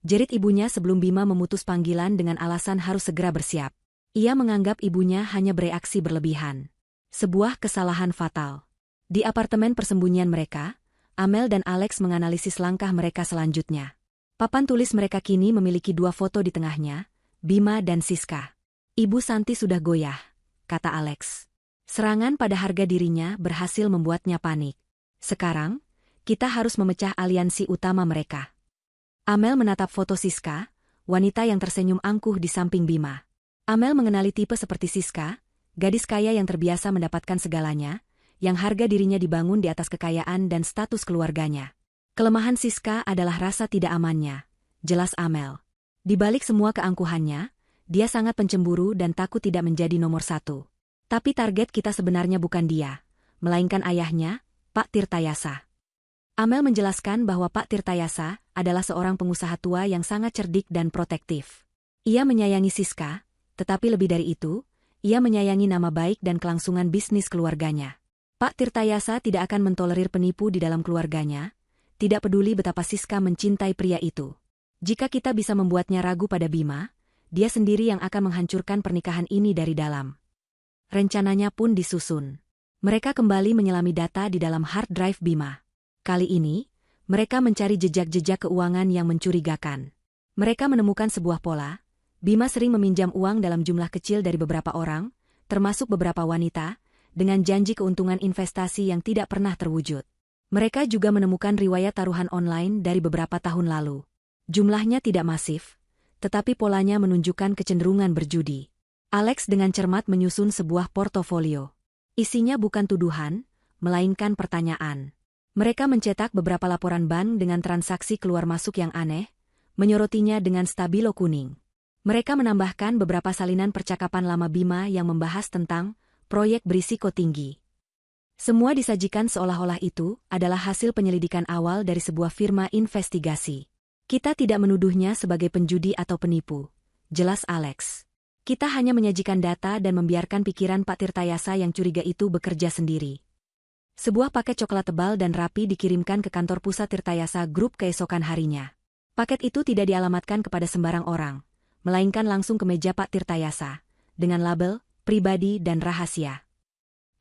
Jerit ibunya sebelum Bima memutus panggilan dengan alasan harus segera bersiap. Ia menganggap ibunya hanya bereaksi berlebihan. Sebuah kesalahan fatal. Di apartemen persembunyian mereka, Amel dan Alex menganalisis langkah mereka selanjutnya. Papan tulis mereka kini memiliki dua foto di tengahnya, Bima dan Siska. Ibu Santi sudah goyah, kata Alex. Serangan pada harga dirinya berhasil membuatnya panik. Sekarang, kita harus memecah aliansi utama mereka. Amel menatap foto Siska, wanita yang tersenyum angkuh di samping Bima. Amel mengenali tipe seperti Siska, gadis kaya yang terbiasa mendapatkan segalanya, yang harga dirinya dibangun di atas kekayaan dan status keluarganya. Kelemahan Siska adalah rasa tidak amannya, jelas Amel. Di balik semua keangkuhannya, dia sangat pencemburu dan takut tidak menjadi nomor satu. Tapi target kita sebenarnya bukan dia, melainkan ayahnya, Pak Tirtayasa. Amel menjelaskan bahwa Pak Tirtayasa adalah seorang pengusaha tua yang sangat cerdik dan protektif. Ia menyayangi Siska, tetapi lebih dari itu, ia menyayangi nama baik dan kelangsungan bisnis keluarganya. Pak Tirtayasa tidak akan mentolerir penipu di dalam keluarganya, tidak peduli betapa Siska mencintai pria itu. Jika kita bisa membuatnya ragu pada Bima, dia sendiri yang akan menghancurkan pernikahan ini dari dalam. Rencananya pun disusun. Mereka kembali menyelami data di dalam hard drive Bima. Kali ini, mereka mencari jejak-jejak keuangan yang mencurigakan. Mereka menemukan sebuah pola, Bima sering meminjam uang dalam jumlah kecil dari beberapa orang, termasuk beberapa wanita, dengan janji keuntungan investasi yang tidak pernah terwujud. Mereka juga menemukan riwayat taruhan online dari beberapa tahun lalu. Jumlahnya tidak masif, tetapi polanya menunjukkan kecenderungan berjudi. Alex dengan cermat menyusun sebuah portofolio. Isinya bukan tuduhan, melainkan pertanyaan. Mereka mencetak beberapa laporan bank dengan transaksi keluar masuk yang aneh, menyorotinya dengan stabilo kuning. Mereka menambahkan beberapa salinan percakapan lama Bima yang membahas tentang proyek berisiko tinggi. Semua disajikan seolah-olah itu adalah hasil penyelidikan awal dari sebuah firma investigasi. Kita tidak menuduhnya sebagai penjudi atau penipu, jelas Alex. Kita hanya menyajikan data dan membiarkan pikiran Pak Tirtayasa yang curiga itu bekerja sendiri. Sebuah paket coklat tebal dan rapi dikirimkan ke kantor pusat Tirtayasa Group keesokan harinya. Paket itu tidak dialamatkan kepada sembarang orang, melainkan langsung ke meja Pak Tirtayasa, dengan label, pribadi dan rahasia.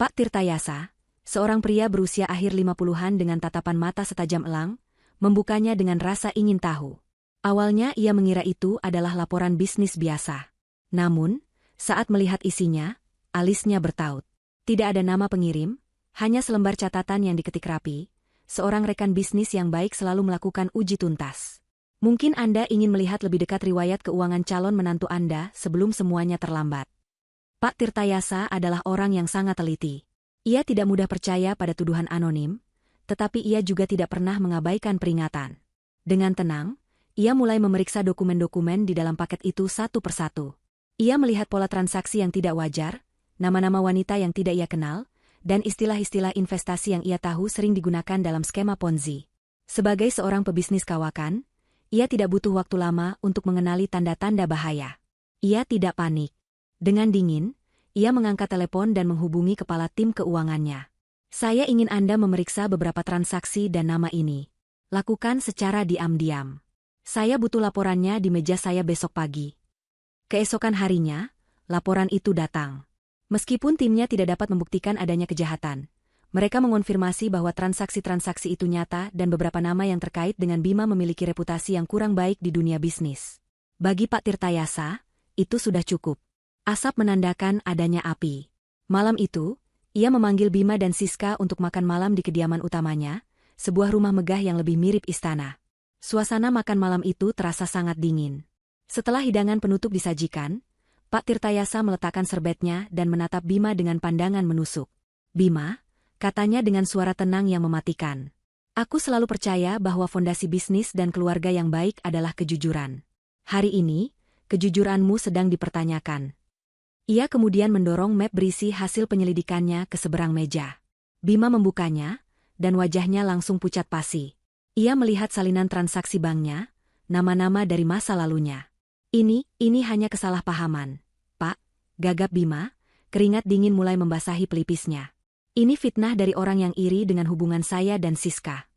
Pak Tirtayasa, seorang pria berusia akhir 50-an dengan tatapan mata setajam elang, membukanya dengan rasa ingin tahu. Awalnya ia mengira itu adalah laporan bisnis biasa. Namun, saat melihat isinya, alisnya bertaut. Tidak ada nama pengirim, hanya selembar catatan yang diketik rapi. Seorang rekan bisnis yang baik selalu melakukan uji tuntas. Mungkin Anda ingin melihat lebih dekat riwayat keuangan calon menantu Anda sebelum semuanya terlambat. Pak Tirtayasa adalah orang yang sangat teliti. Ia tidak mudah percaya pada tuduhan anonim, tetapi ia juga tidak pernah mengabaikan peringatan. Dengan tenang, ia mulai memeriksa dokumen-dokumen di dalam paket itu satu persatu. Ia melihat pola transaksi yang tidak wajar, nama-nama wanita yang tidak ia kenal, dan istilah-istilah investasi yang ia tahu sering digunakan dalam skema Ponzi. Sebagai seorang pebisnis kawakan, ia tidak butuh waktu lama untuk mengenali tanda-tanda bahaya. Ia tidak panik. Dengan dingin, ia mengangkat telepon dan menghubungi kepala tim keuangannya. Saya ingin Anda memeriksa beberapa transaksi dan nama ini. Lakukan secara diam-diam. Saya butuh laporannya di meja saya besok pagi. Keesokan harinya, laporan itu datang. Meskipun timnya tidak dapat membuktikan adanya kejahatan, mereka mengonfirmasi bahwa transaksi-transaksi itu nyata dan beberapa nama yang terkait dengan Bima memiliki reputasi yang kurang baik di dunia bisnis. Bagi Pak Tirtayasa, itu sudah cukup. Asap menandakan adanya api. Malam itu, ia memanggil Bima dan Siska untuk makan malam di kediaman utamanya, sebuah rumah megah yang lebih mirip istana. Suasana makan malam itu terasa sangat dingin. Setelah hidangan penutup disajikan, Pak Tirtayasa meletakkan serbetnya dan menatap Bima dengan pandangan menusuk. Bima, katanya dengan suara tenang yang mematikan. Aku selalu percaya bahwa fondasi bisnis dan keluarga yang baik adalah kejujuran. Hari ini, kejujuranmu sedang dipertanyakan. Ia kemudian mendorong map berisi hasil penyelidikannya ke seberang meja. Bima membukanya, dan wajahnya langsung pucat pasi. Ia melihat salinan transaksi banknya, nama-nama dari masa lalunya. Ini hanya kesalahpahaman, Pak, gagap Bima, keringat dingin mulai membasahi pelipisnya. Ini fitnah dari orang yang iri dengan hubungan saya dan Siska.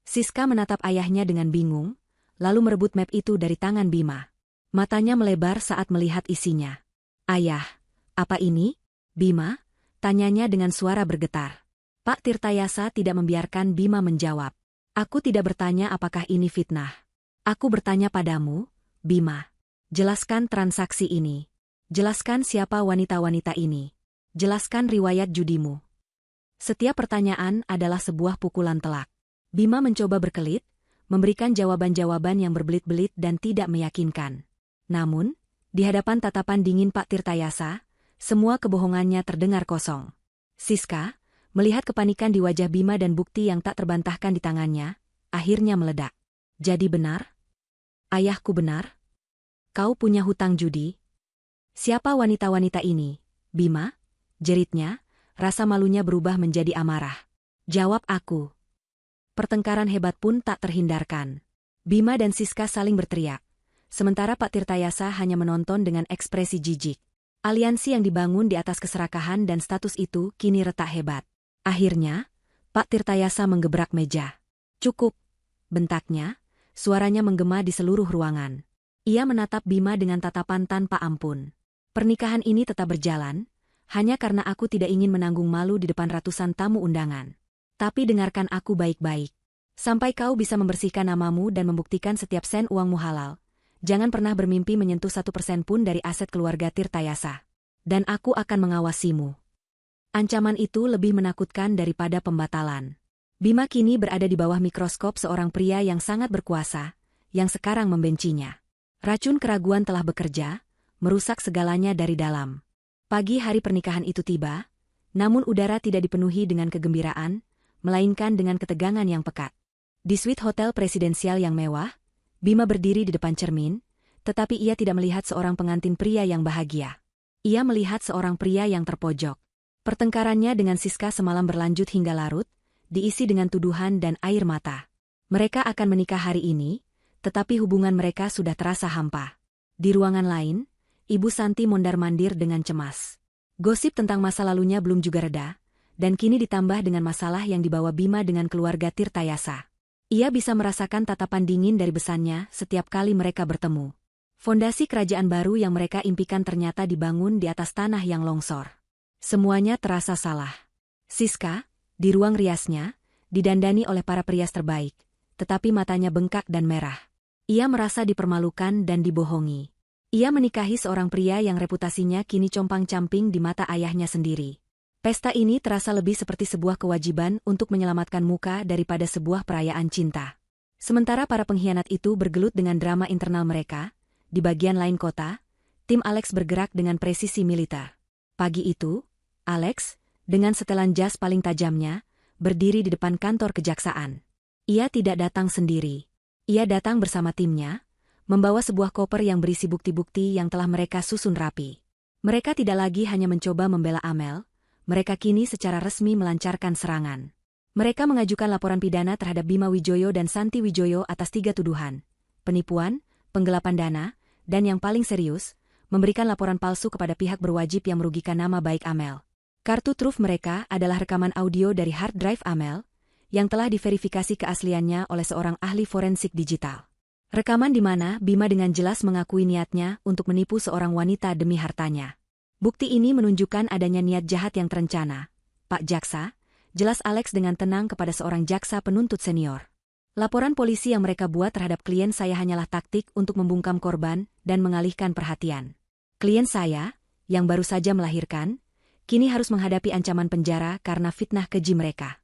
Siska menatap ayahnya dengan bingung, lalu merebut map itu dari tangan Bima. Matanya melebar saat melihat isinya. Ayah, apa ini? Bima, tanyanya dengan suara bergetar. Pak Tirtayasa tidak membiarkan Bima menjawab. Aku tidak bertanya apakah ini fitnah. Aku bertanya padamu, Bima. Jelaskan transaksi ini. Jelaskan siapa wanita-wanita ini. Jelaskan riwayat judimu. Setiap pertanyaan adalah sebuah pukulan telak. Bima mencoba berkelit, memberikan jawaban-jawaban yang berbelit-belit dan tidak meyakinkan. Namun, di hadapan tatapan dingin Pak Tirtayasa, semua kebohongannya terdengar kosong. Siska, melihat kepanikan di wajah Bima dan bukti yang tak terbantahkan di tangannya, akhirnya meledak. Jadi benar? Ayahku benar? Kau punya hutang judi? Siapa wanita-wanita ini, Bima? Jeritnya, rasa malunya berubah menjadi amarah. Jawab aku. Pertengkaran hebat pun tak terhindarkan. Bima dan Siska saling berteriak. Sementara Pak Tirtayasa hanya menonton dengan ekspresi jijik. Aliansi yang dibangun di atas keserakahan dan status itu kini retak hebat. Akhirnya, Pak Tirtayasa menggebrak meja. Cukup, bentaknya, suaranya menggema di seluruh ruangan. Ia menatap Bima dengan tatapan tanpa ampun. Pernikahan ini tetap berjalan, hanya karena aku tidak ingin menanggung malu di depan ratusan tamu undangan. Tapi dengarkan aku baik-baik. Sampai kau bisa membersihkan namamu dan membuktikan setiap sen uangmu halal, Jangan pernah bermimpi menyentuh 1% pun dari aset keluarga Tirtayasa. Dan aku akan mengawasimu. Ancaman itu lebih menakutkan daripada pembatalan. Bima kini berada di bawah mikroskop seorang pria yang sangat berkuasa, yang sekarang membencinya. Racun keraguan telah bekerja, merusak segalanya dari dalam. Pagi hari pernikahan itu tiba, namun udara tidak dipenuhi dengan kegembiraan, melainkan dengan ketegangan yang pekat. Di suite hotel presidensial yang mewah, Bima berdiri di depan cermin, tetapi ia tidak melihat seorang pengantin pria yang bahagia. Ia melihat seorang pria yang terpojok. Pertengkarannya dengan Siska semalam berlanjut hingga larut, diisi dengan tuduhan dan air mata. Mereka akan menikah hari ini, tetapi hubungan mereka sudah terasa hampa. Di ruangan lain, Ibu Santi mondar-mandir dengan cemas. Gosip tentang masa lalunya belum juga reda, dan kini ditambah dengan masalah yang dibawa Bima dengan keluarga Tirtayasa. Ia bisa merasakan tatapan dingin dari besannya setiap kali mereka bertemu. Fondasi kerajaan baru yang mereka impikan ternyata dibangun di atas tanah yang longsor. Semuanya terasa salah. Siska, di ruang riasnya, didandani oleh para perias terbaik, tetapi matanya bengkak dan merah. Ia merasa dipermalukan dan dibohongi. Ia menikahi seorang pria yang reputasinya kini compang-camping di mata ayahnya sendiri. Pesta ini terasa lebih seperti sebuah kewajiban untuk menyelamatkan muka daripada sebuah perayaan cinta. Sementara para pengkhianat itu bergelut dengan drama internal mereka, di bagian lain kota, tim Alex bergerak dengan presisi militer. Pagi itu, Alex, dengan setelan jas paling tajamnya, berdiri di depan kantor kejaksaan. Ia tidak datang sendiri. Ia datang bersama timnya, membawa sebuah koper yang berisi bukti-bukti yang telah mereka susun rapi. Mereka tidak lagi hanya mencoba membela Amel, mereka kini secara resmi melancarkan serangan. Mereka mengajukan laporan pidana terhadap Bima Wijoyo dan Santi Wijoyo atas 3 tuduhan: penipuan, penggelapan dana, dan yang paling serius, memberikan laporan palsu kepada pihak berwajib yang merugikan nama baik Amel. Kartu truf mereka adalah rekaman audio dari hard drive Amel, yang telah diverifikasi keasliannya oleh seorang ahli forensik digital. Rekaman di mana Bima dengan jelas mengakui niatnya untuk menipu seorang wanita demi hartanya. Bukti ini menunjukkan adanya niat jahat yang terencana. Pak Jaksa, jelas Alex dengan tenang kepada seorang jaksa penuntut senior. Laporan polisi yang mereka buat terhadap klien saya hanyalah taktik untuk membungkam korban dan mengalihkan perhatian. Klien saya, yang baru saja melahirkan, kini harus menghadapi ancaman penjara karena fitnah keji mereka.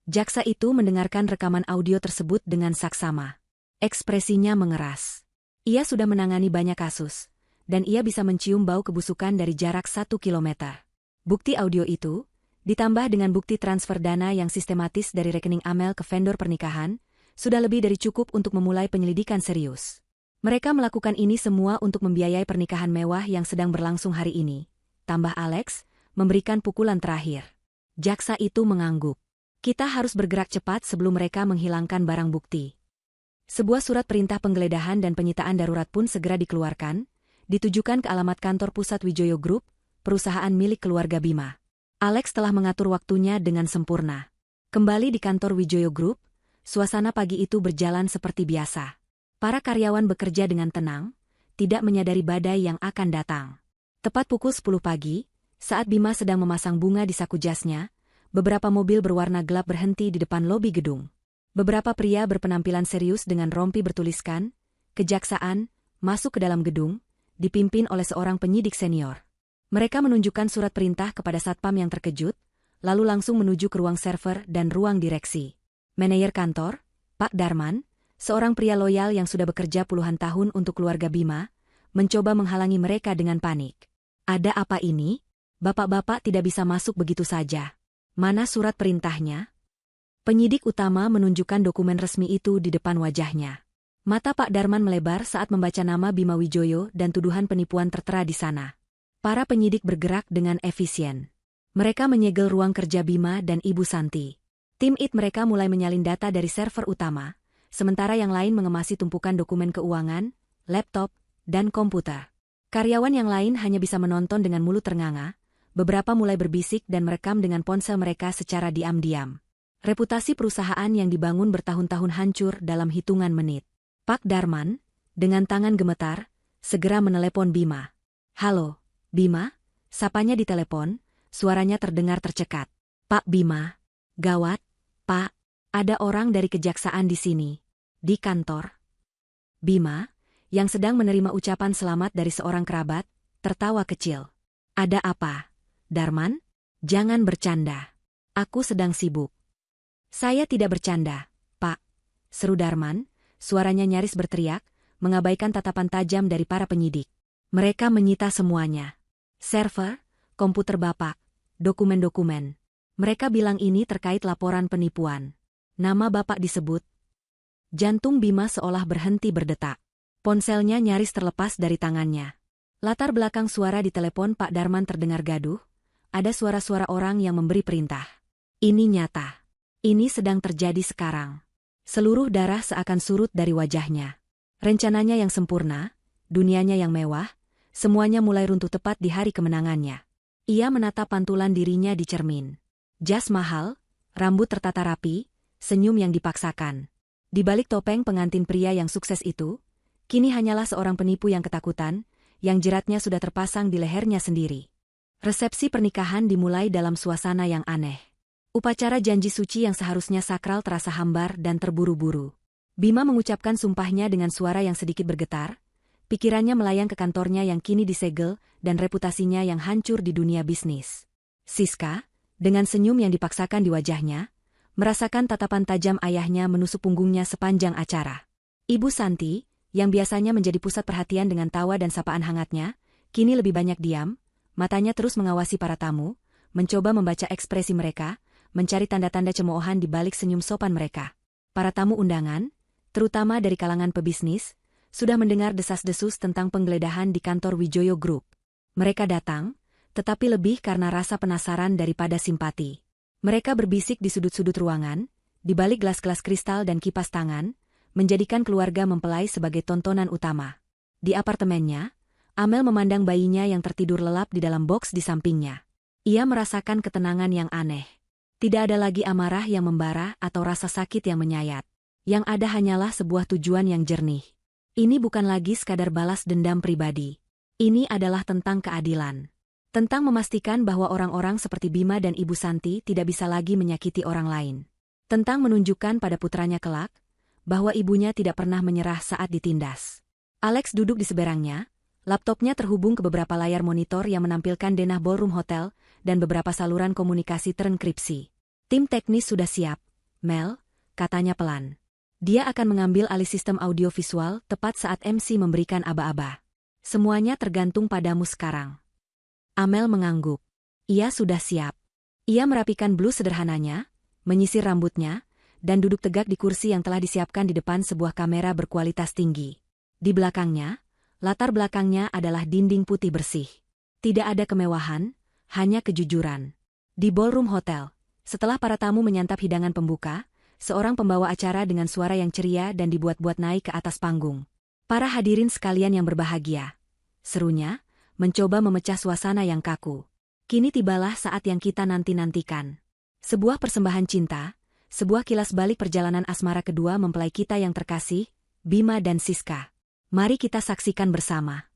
Jaksa itu mendengarkan rekaman audio tersebut dengan saksama. Ekspresinya mengeras. Ia sudah menangani banyak kasus, dan ia bisa mencium bau kebusukan dari jarak 1 kilometer. Bukti audio itu, ditambah dengan bukti transfer dana yang sistematis dari rekening Amel ke vendor pernikahan, sudah lebih dari cukup untuk memulai penyelidikan serius. Mereka melakukan ini semua untuk membiayai pernikahan mewah yang sedang berlangsung hari ini. Tambah Alex, memberikan pukulan terakhir. Jaksa itu mengangguk. Kita harus bergerak cepat sebelum mereka menghilangkan barang bukti. Sebuah surat perintah penggeledahan dan penyitaan darurat pun segera dikeluarkan, ditujukan ke alamat kantor pusat Wijoyo Group, perusahaan milik keluarga Bima. Alex telah mengatur waktunya dengan sempurna. Kembali di kantor Wijoyo Group, suasana pagi itu berjalan seperti biasa. Para karyawan bekerja dengan tenang, tidak menyadari badai yang akan datang. Tepat pukul 10 pagi, saat Bima sedang memasang bunga di saku jasnya, beberapa mobil berwarna gelap berhenti di depan lobi gedung. Beberapa pria berpenampilan serius dengan rompi bertuliskan, "Kejaksaan," masuk ke dalam gedung, dipimpin oleh seorang penyidik senior. Mereka menunjukkan surat perintah kepada satpam yang terkejut, lalu langsung menuju ke ruang server dan ruang direksi. Manajer kantor, Pak Darman, seorang pria loyal yang sudah bekerja puluhan tahun untuk keluarga Bima, mencoba menghalangi mereka dengan panik. Ada apa ini? Bapak-bapak tidak bisa masuk begitu saja. Mana surat perintahnya? Penyidik utama menunjukkan dokumen resmi itu di depan wajahnya. Mata Pak Darman melebar saat membaca nama Bima Wijoyo dan tuduhan penipuan tertera di sana. Para penyidik bergerak dengan efisien. Mereka menyegel ruang kerja Bima dan Ibu Santi. Tim IT mereka mulai menyalin data dari server utama, sementara yang lain mengemasi tumpukan dokumen keuangan, laptop, dan komputer. Karyawan yang lain hanya bisa menonton dengan mulut ternganga, beberapa mulai berbisik dan merekam dengan ponsel mereka secara diam-diam. Reputasi perusahaan yang dibangun bertahun-tahun hancur dalam hitungan menit. Pak Darman, dengan tangan gemetar, segera menelepon Bima. "Halo, Bima?" Sapanya di telepon, suaranya terdengar tercekat. "Pak Bima." "Gawat, Pak. Ada orang dari kejaksaan di sini." "Di kantor?" Bima, yang sedang menerima ucapan selamat dari seorang kerabat, tertawa kecil. Ada apa, Darman? Jangan bercanda. Aku sedang sibuk. Saya tidak bercanda, Pak, seru Darman, suaranya nyaris berteriak, mengabaikan tatapan tajam dari para penyidik. Mereka menyita semuanya. Server, komputer Bapak, dokumen-dokumen. Mereka bilang ini terkait laporan penipuan. Nama Bapak disebut. Jantung Bima seolah berhenti berdetak. Ponselnya nyaris terlepas dari tangannya. Latar belakang suara di telepon Pak Darman terdengar gaduh. Ada suara-suara orang yang memberi perintah. Ini nyata. Ini sedang terjadi sekarang. Seluruh darah seakan surut dari wajahnya. Rencananya yang sempurna, dunianya yang mewah, semuanya mulai runtuh tepat di hari kemenangannya. Ia menatap pantulan dirinya di cermin. Jas mahal, rambut tertata rapi, senyum yang dipaksakan. Di balik topeng pengantin pria yang sukses itu, kini hanyalah seorang penipu yang ketakutan, yang jeratnya sudah terpasang di lehernya sendiri. Resepsi pernikahan dimulai dalam suasana yang aneh. Upacara janji suci yang seharusnya sakral terasa hambar dan terburu-buru. Bima mengucapkan sumpahnya dengan suara yang sedikit bergetar, pikirannya melayang ke kantornya yang kini disegel dan reputasinya yang hancur di dunia bisnis. Siska, dengan senyum yang dipaksakan di wajahnya, merasakan tatapan tajam ayahnya menusuk punggungnya sepanjang acara. Ibu Santi, yang biasanya menjadi pusat perhatian dengan tawa dan sapaan hangatnya, kini lebih banyak diam, matanya terus mengawasi para tamu, mencoba membaca ekspresi mereka, mencari tanda-tanda cemoohan di balik senyum sopan mereka. Para tamu undangan, terutama dari kalangan pebisnis, sudah mendengar desas-desus tentang penggeledahan di kantor Wijoyo Group. Mereka datang, tetapi lebih karena rasa penasaran daripada simpati. Mereka berbisik di sudut-sudut ruangan, di balik gelas-gelas kristal dan kipas tangan, menjadikan keluarga mempelai sebagai tontonan utama. Di apartemennya, Amel memandang bayinya yang tertidur lelap di dalam boks di sampingnya. Ia merasakan ketenangan yang aneh. Tidak ada lagi amarah yang membara atau rasa sakit yang menyayat. Yang ada hanyalah sebuah tujuan yang jernih. Ini bukan lagi sekadar balas dendam pribadi. Ini adalah tentang keadilan. Tentang memastikan bahwa orang-orang seperti Bima dan Ibu Santi tidak bisa lagi menyakiti orang lain. Tentang menunjukkan pada putranya kelak, bahwa ibunya tidak pernah menyerah saat ditindas. Alex duduk di seberangnya, laptopnya terhubung ke beberapa layar monitor yang menampilkan denah ballroom hotel dan beberapa saluran komunikasi terenkripsi. Tim teknis sudah siap, Mel, katanya pelan. Dia akan mengambil alih sistem audiovisual tepat saat MC memberikan aba-aba. Semuanya tergantung padamu sekarang. Amel mengangguk. Ia sudah siap. Ia merapikan blus sederhananya, menyisir rambutnya, dan duduk tegak di kursi yang telah disiapkan di depan sebuah kamera berkualitas tinggi. Di belakangnya, latar belakangnya adalah dinding putih bersih. Tidak ada kemewahan, hanya kejujuran. Di ballroom hotel, setelah para tamu menyantap hidangan pembuka, seorang pembawa acara dengan suara yang ceria dan dibuat-buat naik ke atas panggung. Para hadirin sekalian yang berbahagia, serunya, mencoba memecah suasana yang kaku. Kini tibalah saat yang kita nanti-nantikan. Sebuah persembahan cinta, sebuah kilas balik perjalanan asmara kedua mempelai kita yang terkasih, Bima dan Siska. Mari kita saksikan bersama.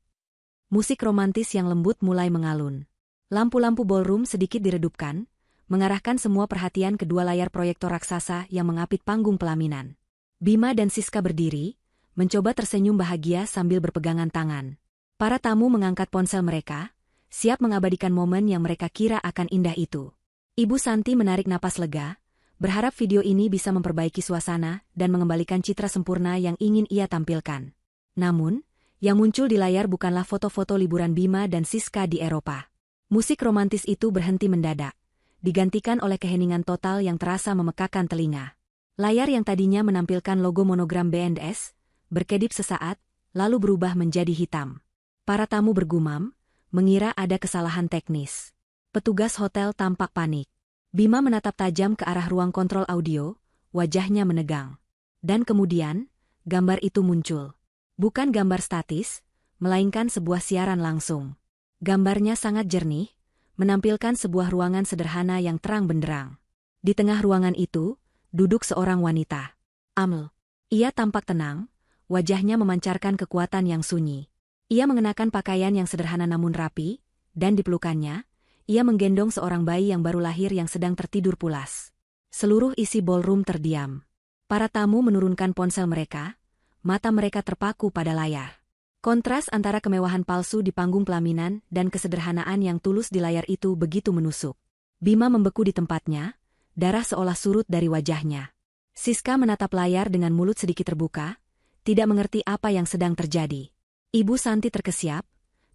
Musik romantis yang lembut mulai mengalun. Lampu-lampu ballroom sedikit diredupkan, mengarahkan semua perhatian ke dua layar proyektor raksasa yang mengapit panggung pelaminan. Bima dan Siska berdiri, mencoba tersenyum bahagia sambil berpegangan tangan. Para tamu mengangkat ponsel mereka, siap mengabadikan momen yang mereka kira akan indah itu. Ibu Santi menarik napas lega, berharap video ini bisa memperbaiki suasana dan mengembalikan citra sempurna yang ingin ia tampilkan. Namun, yang muncul di layar bukanlah foto-foto liburan Bima dan Siska di Eropa. Musik romantis itu berhenti mendadak, digantikan oleh keheningan total yang terasa memekakan telinga. Layar yang tadinya menampilkan logo monogram BNDES, berkedip sesaat, lalu berubah menjadi hitam. Para tamu bergumam, mengira ada kesalahan teknis. Petugas hotel tampak panik. Bima menatap tajam ke arah ruang kontrol audio, wajahnya menegang. Dan kemudian, gambar itu muncul. Bukan gambar statis, melainkan sebuah siaran langsung. Gambarnya sangat jernih, menampilkan sebuah ruangan sederhana yang terang benderang. Di tengah ruangan itu, duduk seorang wanita. Amel. Ia tampak tenang, wajahnya memancarkan kekuatan yang sunyi. Ia mengenakan pakaian yang sederhana namun rapi, dan di pelukannya, ia menggendong seorang bayi yang baru lahir yang sedang tertidur pulas. Seluruh isi ballroom terdiam. Para tamu menurunkan ponsel mereka, mata mereka terpaku pada layar. Kontras antara kemewahan palsu di panggung pelaminan dan kesederhanaan yang tulus di layar itu begitu menusuk. Bima membeku di tempatnya, darah seolah surut dari wajahnya. Siska menatap layar dengan mulut sedikit terbuka, tidak mengerti apa yang sedang terjadi. Ibu Santi terkesiap,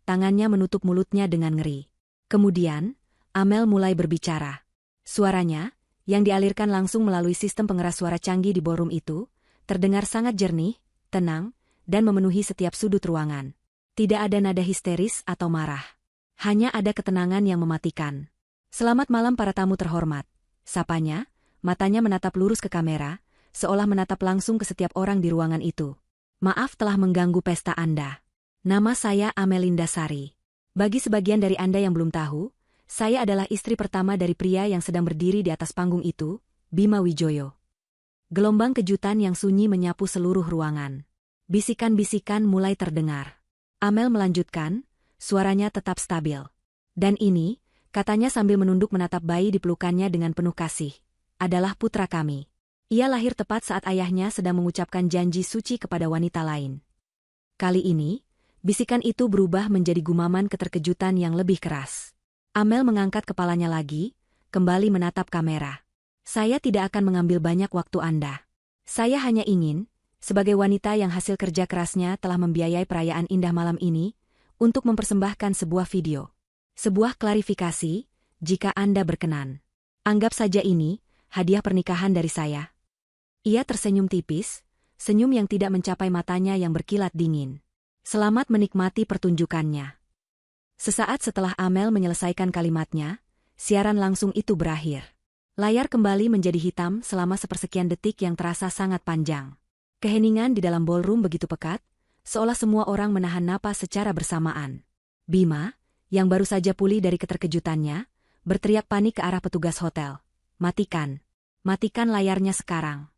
tangannya menutup mulutnya dengan ngeri. Kemudian, Amel mulai berbicara. Suaranya, yang dialirkan langsung melalui sistem pengeras suara canggih di ballroom itu, terdengar sangat jernih, tenang, dan memenuhi setiap sudut ruangan. Tidak ada nada histeris atau marah. Hanya ada ketenangan yang mematikan. "Selamat malam para tamu terhormat," sapanya, matanya menatap lurus ke kamera, seolah menatap langsung ke setiap orang di ruangan itu. "Maaf telah mengganggu pesta Anda. Nama saya Amelinda Sari. Bagi sebagian dari Anda yang belum tahu, saya adalah istri pertama dari pria yang sedang berdiri di atas panggung itu, Bima Wijoyo." Gelombang kejutan yang sunyi menyapu seluruh ruangan. Bisikan-bisikan mulai terdengar. Amel melanjutkan, suaranya tetap stabil. "Dan ini," katanya sambil menunduk menatap bayi di pelukannya dengan penuh kasih, "adalah putra kami. Ia lahir tepat saat ayahnya sedang mengucapkan janji suci kepada wanita lain." Kali ini, bisikan itu berubah menjadi gumaman keterkejutan yang lebih keras. Amel mengangkat kepalanya lagi, kembali menatap kamera. "Saya tidak akan mengambil banyak waktu Anda. Saya hanya ingin, sebagai wanita yang hasil kerja kerasnya telah membiayai perayaan indah malam ini, untuk mempersembahkan sebuah video. Sebuah klarifikasi, jika Anda berkenan. Anggap saja ini, hadiah pernikahan dari saya." Ia tersenyum tipis, senyum yang tidak mencapai matanya yang berkilat dingin. "Selamat menikmati pertunjukannya." Sesaat setelah Amel menyelesaikan kalimatnya, siaran langsung itu berakhir. Layar kembali menjadi hitam selama sepersekian detik yang terasa sangat panjang. Keheningan di dalam ballroom begitu pekat, seolah semua orang menahan napas secara bersamaan. Bima, yang baru saja pulih dari keterkejutannya, berteriak panik ke arah petugas hotel. "Matikan! Matikan layarnya sekarang!"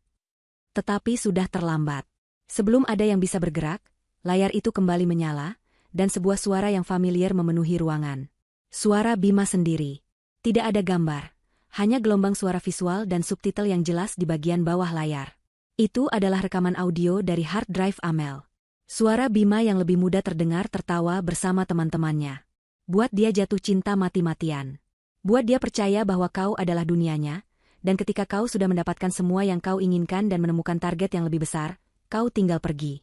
Tetapi sudah terlambat. Sebelum ada yang bisa bergerak, layar itu kembali menyala, dan sebuah suara yang familiar memenuhi ruangan. Suara Bima sendiri. Tidak ada gambar, hanya gelombang suara visual dan subtitle yang jelas di bagian bawah layar. Itu adalah rekaman audio dari hard drive Amel. Suara Bima yang lebih muda terdengar tertawa bersama teman-temannya. Buat dia jatuh cinta mati-matian. Buat dia percaya bahwa kau adalah dunianya, dan ketika kau sudah mendapatkan semua yang kau inginkan dan menemukan target yang lebih besar, kau tinggal pergi.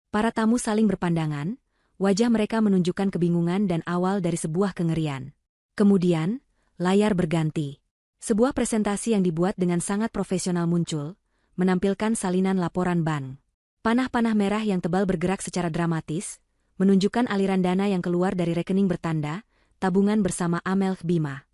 Para tamu saling berpandangan, wajah mereka menunjukkan kebingungan dan awal dari sebuah kengerian. Kemudian, layar berganti. Sebuah presentasi yang dibuat dengan sangat profesional muncul, menampilkan salinan laporan bank. Panah-panah merah yang tebal bergerak secara dramatis, menunjukkan aliran dana yang keluar dari rekening bertanda, tabungan bersama Amel Bima.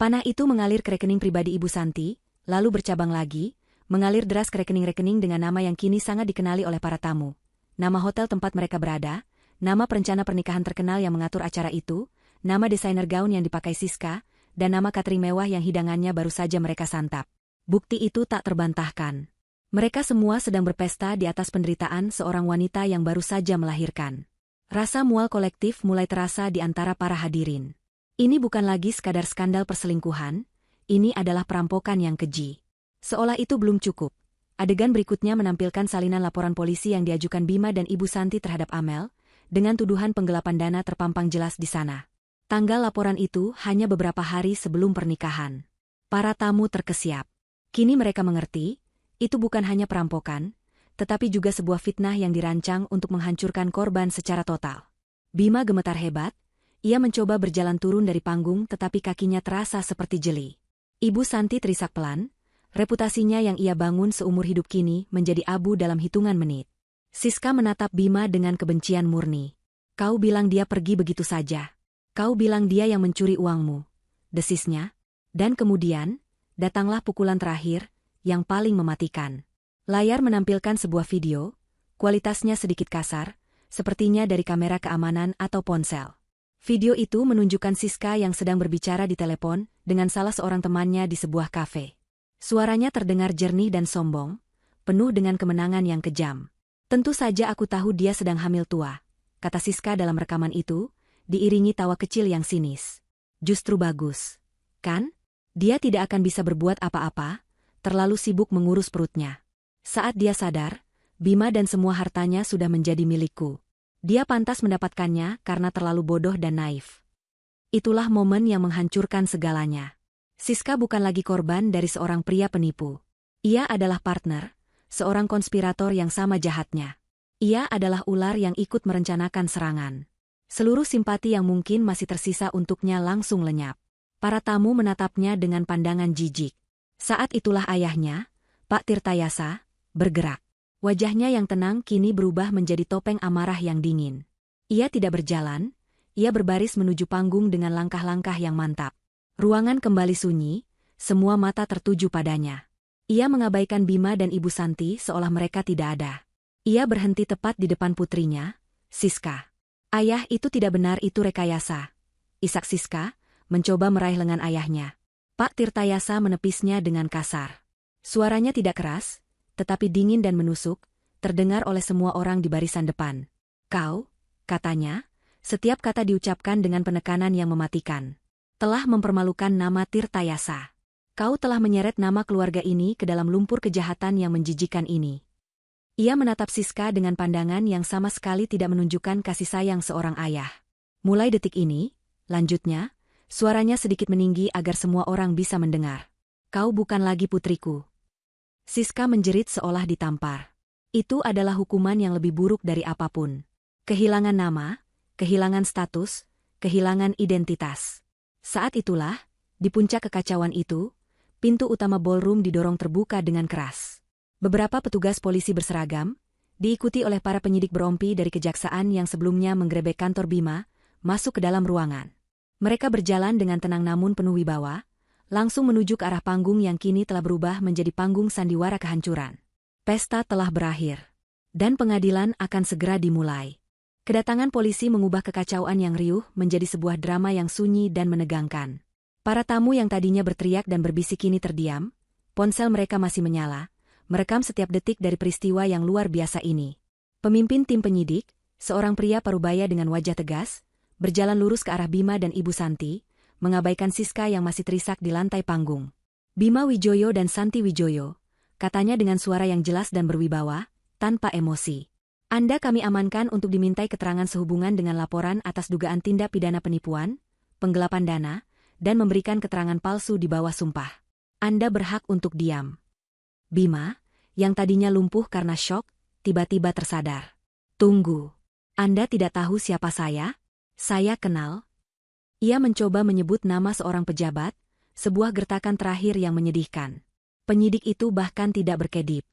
Panah itu mengalir ke rekening pribadi Ibu Santi, lalu bercabang lagi, mengalir deras ke rekening-rekening dengan nama yang kini sangat dikenali oleh para tamu. Nama hotel tempat mereka berada, nama perencana pernikahan terkenal yang mengatur acara itu, nama desainer gaun yang dipakai Siska, dan nama catering mewah yang hidangannya baru saja mereka santap. Bukti itu tak terbantahkan. Mereka semua sedang berpesta di atas penderitaan seorang wanita yang baru saja melahirkan. Rasa mual kolektif mulai terasa di antara para hadirin. Ini bukan lagi sekadar skandal perselingkuhan, ini adalah perampokan yang keji. Seolah itu belum cukup, adegan berikutnya menampilkan salinan laporan polisi yang diajukan Bima dan Ibu Santi terhadap Amel, dengan tuduhan penggelapan dana terpampang jelas di sana. Tanggal laporan itu hanya beberapa hari sebelum pernikahan. Para tamu terkesiap. Kini mereka mengerti, itu bukan hanya perampokan, tetapi juga sebuah fitnah yang dirancang untuk menghancurkan korban secara total. Bima gemetar hebat, ia mencoba berjalan turun dari panggung tetapi kakinya terasa seperti jeli. Ibu Santi terisak pelan, reputasinya yang ia bangun seumur hidup kini menjadi abu dalam hitungan menit. Siska menatap Bima dengan kebencian murni. "Kau bilang dia pergi begitu saja. Kau bilang dia yang mencuri uangmu," desisnya. Dan kemudian, datanglah pukulan terakhir, yang paling mematikan. Layar menampilkan sebuah video, kualitasnya sedikit kasar, sepertinya dari kamera keamanan atau ponsel. Video itu menunjukkan Siska yang sedang berbicara di telepon dengan salah seorang temannya di sebuah kafe. Suaranya terdengar jernih dan sombong, penuh dengan kemenangan yang kejam. "Tentu saja aku tahu dia sedang hamil tua," kata Siska dalam rekaman itu, diiringi tawa kecil yang sinis. "Justru bagus. Kan? Dia tidak akan bisa berbuat apa-apa, terlalu sibuk mengurus perutnya. Saat dia sadar, Bima dan semua hartanya sudah menjadi milikku. Dia pantas mendapatkannya karena terlalu bodoh dan naif. Itulah momen yang menghancurkan segalanya. Siska bukan lagi korban dari seorang pria penipu. Ia adalah partner, seorang konspirator yang sama jahatnya. Ia adalah ular yang ikut merencanakan serangan. Seluruh simpati yang mungkin masih tersisa untuknya langsung lenyap. Para tamu menatapnya dengan pandangan jijik. Saat itulah ayahnya, Pak Tirtayasa, bergerak. Wajahnya yang tenang kini berubah menjadi topeng amarah yang dingin. Ia tidak berjalan, ia berbaris menuju panggung dengan langkah-langkah yang mantap. Ruangan kembali sunyi, semua mata tertuju padanya. Ia mengabaikan Bima dan Ibu Santi seolah mereka tidak ada. Ia berhenti tepat di depan putrinya, Siska. Ayah, itu tidak benar, itu rekayasa. Isak Siska mencoba meraih lengan ayahnya. Pak Tirtayasa menepisnya dengan kasar. Suaranya tidak keras, tetapi dingin dan menusuk, terdengar oleh semua orang di barisan depan. Kau, katanya, setiap kata diucapkan dengan penekanan yang mematikan. Telah mempermalukan nama Tirtayasa. Kau telah menyeret nama keluarga ini ke dalam lumpur kejahatan yang menjijikan ini. Ia menatap Siska dengan pandangan yang sama sekali tidak menunjukkan kasih sayang seorang ayah. Mulai detik ini, lanjutnya, suaranya sedikit meninggi agar semua orang bisa mendengar. Kau bukan lagi putriku. Siska menjerit seolah ditampar. Itu adalah hukuman yang lebih buruk dari apapun. Kehilangan nama, kehilangan status, kehilangan identitas. Saat itulah, di puncak kekacauan itu, pintu utama ballroom didorong terbuka dengan keras. Beberapa petugas polisi berseragam, diikuti oleh para penyidik berompi dari kejaksaan yang sebelumnya menggerebek kantor Bima, masuk ke dalam ruangan. Mereka berjalan dengan tenang namun penuh wibawa, langsung menuju ke arah panggung yang kini telah berubah menjadi panggung sandiwara kehancuran. Pesta telah berakhir, dan pengadilan akan segera dimulai. Kedatangan polisi mengubah kekacauan yang riuh menjadi sebuah drama yang sunyi dan menegangkan. Para tamu yang tadinya berteriak dan berbisik kini terdiam, ponsel mereka masih menyala, merekam setiap detik dari peristiwa yang luar biasa ini. Pemimpin tim penyidik, seorang pria parubaya dengan wajah tegas, berjalan lurus ke arah Bima dan Ibu Santi, mengabaikan Siska yang masih terisak di lantai panggung. Bima Wijoyo dan Santi Wijoyo, katanya dengan suara yang jelas dan berwibawa, tanpa emosi. Anda kami amankan untuk dimintai keterangan sehubungan dengan laporan atas dugaan tindak pidana penipuan, penggelapan dana, dan memberikan keterangan palsu di bawah sumpah. Anda berhak untuk diam. Bima, yang tadinya lumpuh karena syok, tiba-tiba tersadar. Tunggu. Anda tidak tahu siapa saya? Saya kenal. Ia mencoba menyebut nama seorang pejabat, sebuah gertakan terakhir yang menyedihkan. Penyidik itu bahkan tidak berkedip.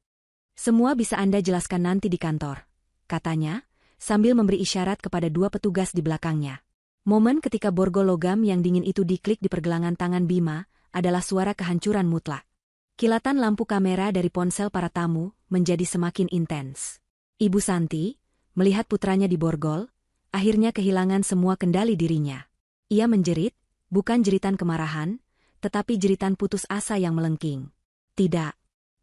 Semua bisa Anda jelaskan nanti di kantor, katanya, sambil memberi isyarat kepada dua petugas di belakangnya. Momen ketika borgol logam yang dingin itu diklik di pergelangan tangan Bima adalah suara kehancuran mutlak. Kilatan lampu kamera dari ponsel para tamu menjadi semakin intens. Ibu Santi, melihat putranya diborgol, akhirnya kehilangan semua kendali dirinya. Ia menjerit, bukan jeritan kemarahan, tetapi jeritan putus asa yang melengking. Tidak.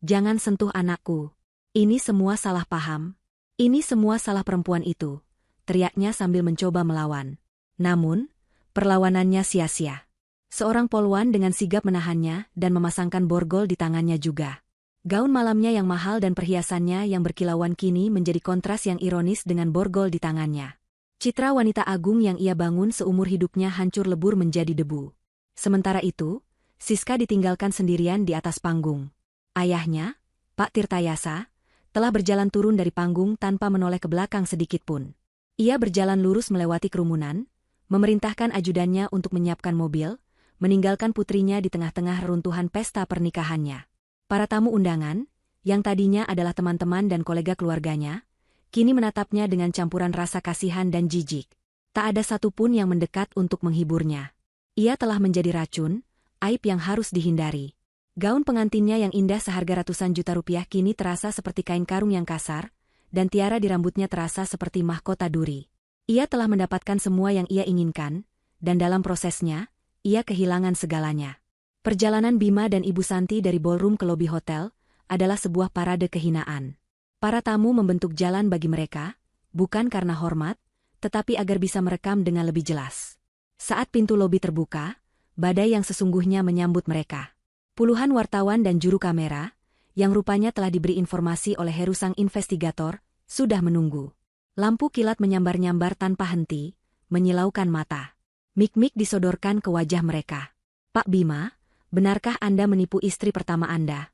Jangan sentuh anakku. Ini semua salah paham. Ini semua salah perempuan itu, teriaknya sambil mencoba melawan. Namun, perlawanannya sia-sia. Seorang polwan dengan sigap menahannya dan memasangkan borgol di tangannya juga. Gaun malamnya yang mahal dan perhiasannya yang berkilauan kini menjadi kontras yang ironis dengan borgol di tangannya. Citra wanita agung yang ia bangun seumur hidupnya hancur lebur menjadi debu. Sementara itu, Siska ditinggalkan sendirian di atas panggung. Ayahnya, Pak Tirtayasa, telah berjalan turun dari panggung tanpa menoleh ke belakang sedikitpun. Ia berjalan lurus melewati kerumunan, memerintahkan ajudannya untuk menyiapkan mobil, meninggalkan putrinya di tengah-tengah reruntuhan pesta pernikahannya. Para tamu undangan, yang tadinya adalah teman-teman dan kolega keluarganya, kini menatapnya dengan campuran rasa kasihan dan jijik. Tak ada satupun yang mendekat untuk menghiburnya. Ia telah menjadi racun, aib yang harus dihindari. Gaun pengantinnya yang indah seharga ratusan juta rupiah kini terasa seperti kain karung yang kasar, dan tiara di rambutnya terasa seperti mahkota duri. Ia telah mendapatkan semua yang ia inginkan, dan dalam prosesnya, ia kehilangan segalanya. Perjalanan Bima dan Ibu Santi dari ballroom ke lobi hotel adalah sebuah parade kehinaan. Para tamu membentuk jalan bagi mereka, bukan karena hormat, tetapi agar bisa merekam dengan lebih jelas. Saat pintu lobi terbuka, badai yang sesungguhnya menyambut mereka. Puluhan wartawan dan juru kamera, yang rupanya telah diberi informasi oleh Heru sang investigator, sudah menunggu. Lampu kilat menyambar-nyambar tanpa henti, menyilaukan mata. Mik-mik disodorkan ke wajah mereka. Pak Bima, benarkah Anda menipu istri pertama Anda?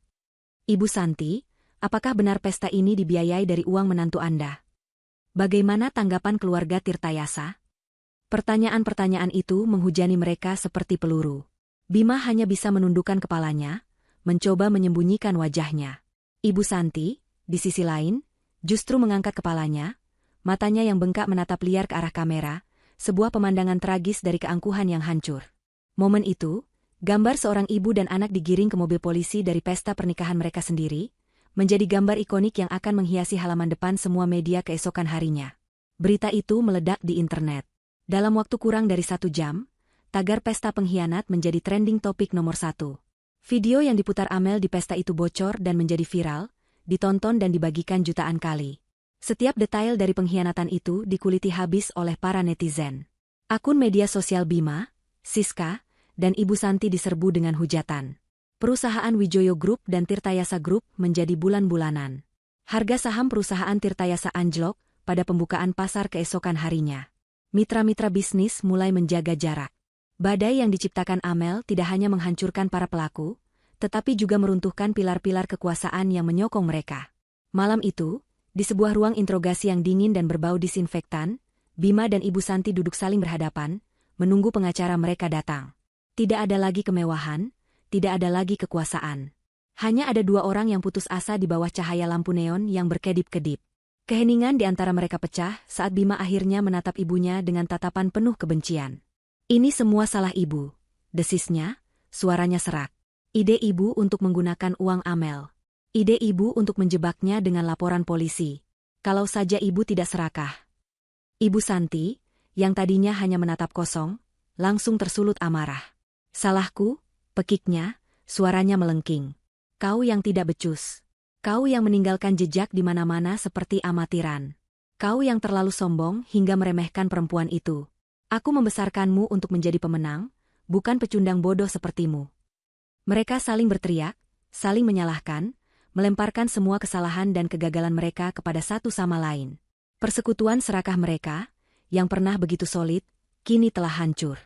Ibu Santi, apakah benar pesta ini dibiayai dari uang menantu Anda? Bagaimana tanggapan keluarga Tirtayasa? Pertanyaan-pertanyaan itu menghujani mereka seperti peluru. Bima hanya bisa menundukkan kepalanya, mencoba menyembunyikan wajahnya. Ibu Santi, di sisi lain, justru mengangkat kepalanya, matanya yang bengkak menatap liar ke arah kamera, sebuah pemandangan tragis dari keangkuhan yang hancur. Momen itu, gambar seorang ibu dan anak digiring ke mobil polisi dari pesta pernikahan mereka sendiri, menjadi gambar ikonik yang akan menghiasi halaman depan semua media keesokan harinya. Berita itu meledak di internet. Dalam waktu kurang dari 1 jam, tagar pesta pengkhianat menjadi trending topik nomor 1. Video yang diputar Amel di pesta itu bocor dan menjadi viral, ditonton dan dibagikan jutaan kali. Setiap detail dari pengkhianatan itu dikuliti habis oleh para netizen. Akun media sosial Bima, Siska, dan Ibu Santi diserbu dengan hujatan. Perusahaan Wijoyo Group dan Tirtayasa Group menjadi bulan-bulanan. Harga saham perusahaan Tirtayasa anjlok pada pembukaan pasar keesokan harinya. Mitra-mitra bisnis mulai menjaga jarak. Badai yang diciptakan Amel tidak hanya menghancurkan para pelaku, tetapi juga meruntuhkan pilar-pilar kekuasaan yang menyokong mereka. Malam itu, di sebuah ruang interogasi yang dingin dan berbau disinfektan, Bima dan Ibu Santi duduk saling berhadapan, menunggu pengacara mereka datang. Tidak ada lagi kemewahan, tidak ada lagi kekuasaan. Hanya ada 2 orang yang putus asa di bawah cahaya lampu neon yang berkedip-kedip. Keheningan di antara mereka pecah saat Bima akhirnya menatap ibunya dengan tatapan penuh kebencian. Ini semua salah ibu, desisnya, suaranya serak. Ide ibu untuk menggunakan uang Amel. Ide ibu untuk menjebaknya dengan laporan polisi. Kalau saja ibu tidak serakah. Ibu Santi, yang tadinya hanya menatap kosong, langsung tersulut amarah. Salahku, pekiknya, suaranya melengking. Kau yang tidak becus. Kau yang meninggalkan jejak di mana-mana seperti amatiran. Kau yang terlalu sombong hingga meremehkan perempuan itu. Aku membesarkanmu untuk menjadi pemenang, bukan pecundang bodoh sepertimu. Mereka saling berteriak, saling menyalahkan, melemparkan semua kesalahan dan kegagalan mereka kepada satu sama lain. Persekutuan serakah mereka, yang pernah begitu solid, kini telah hancur.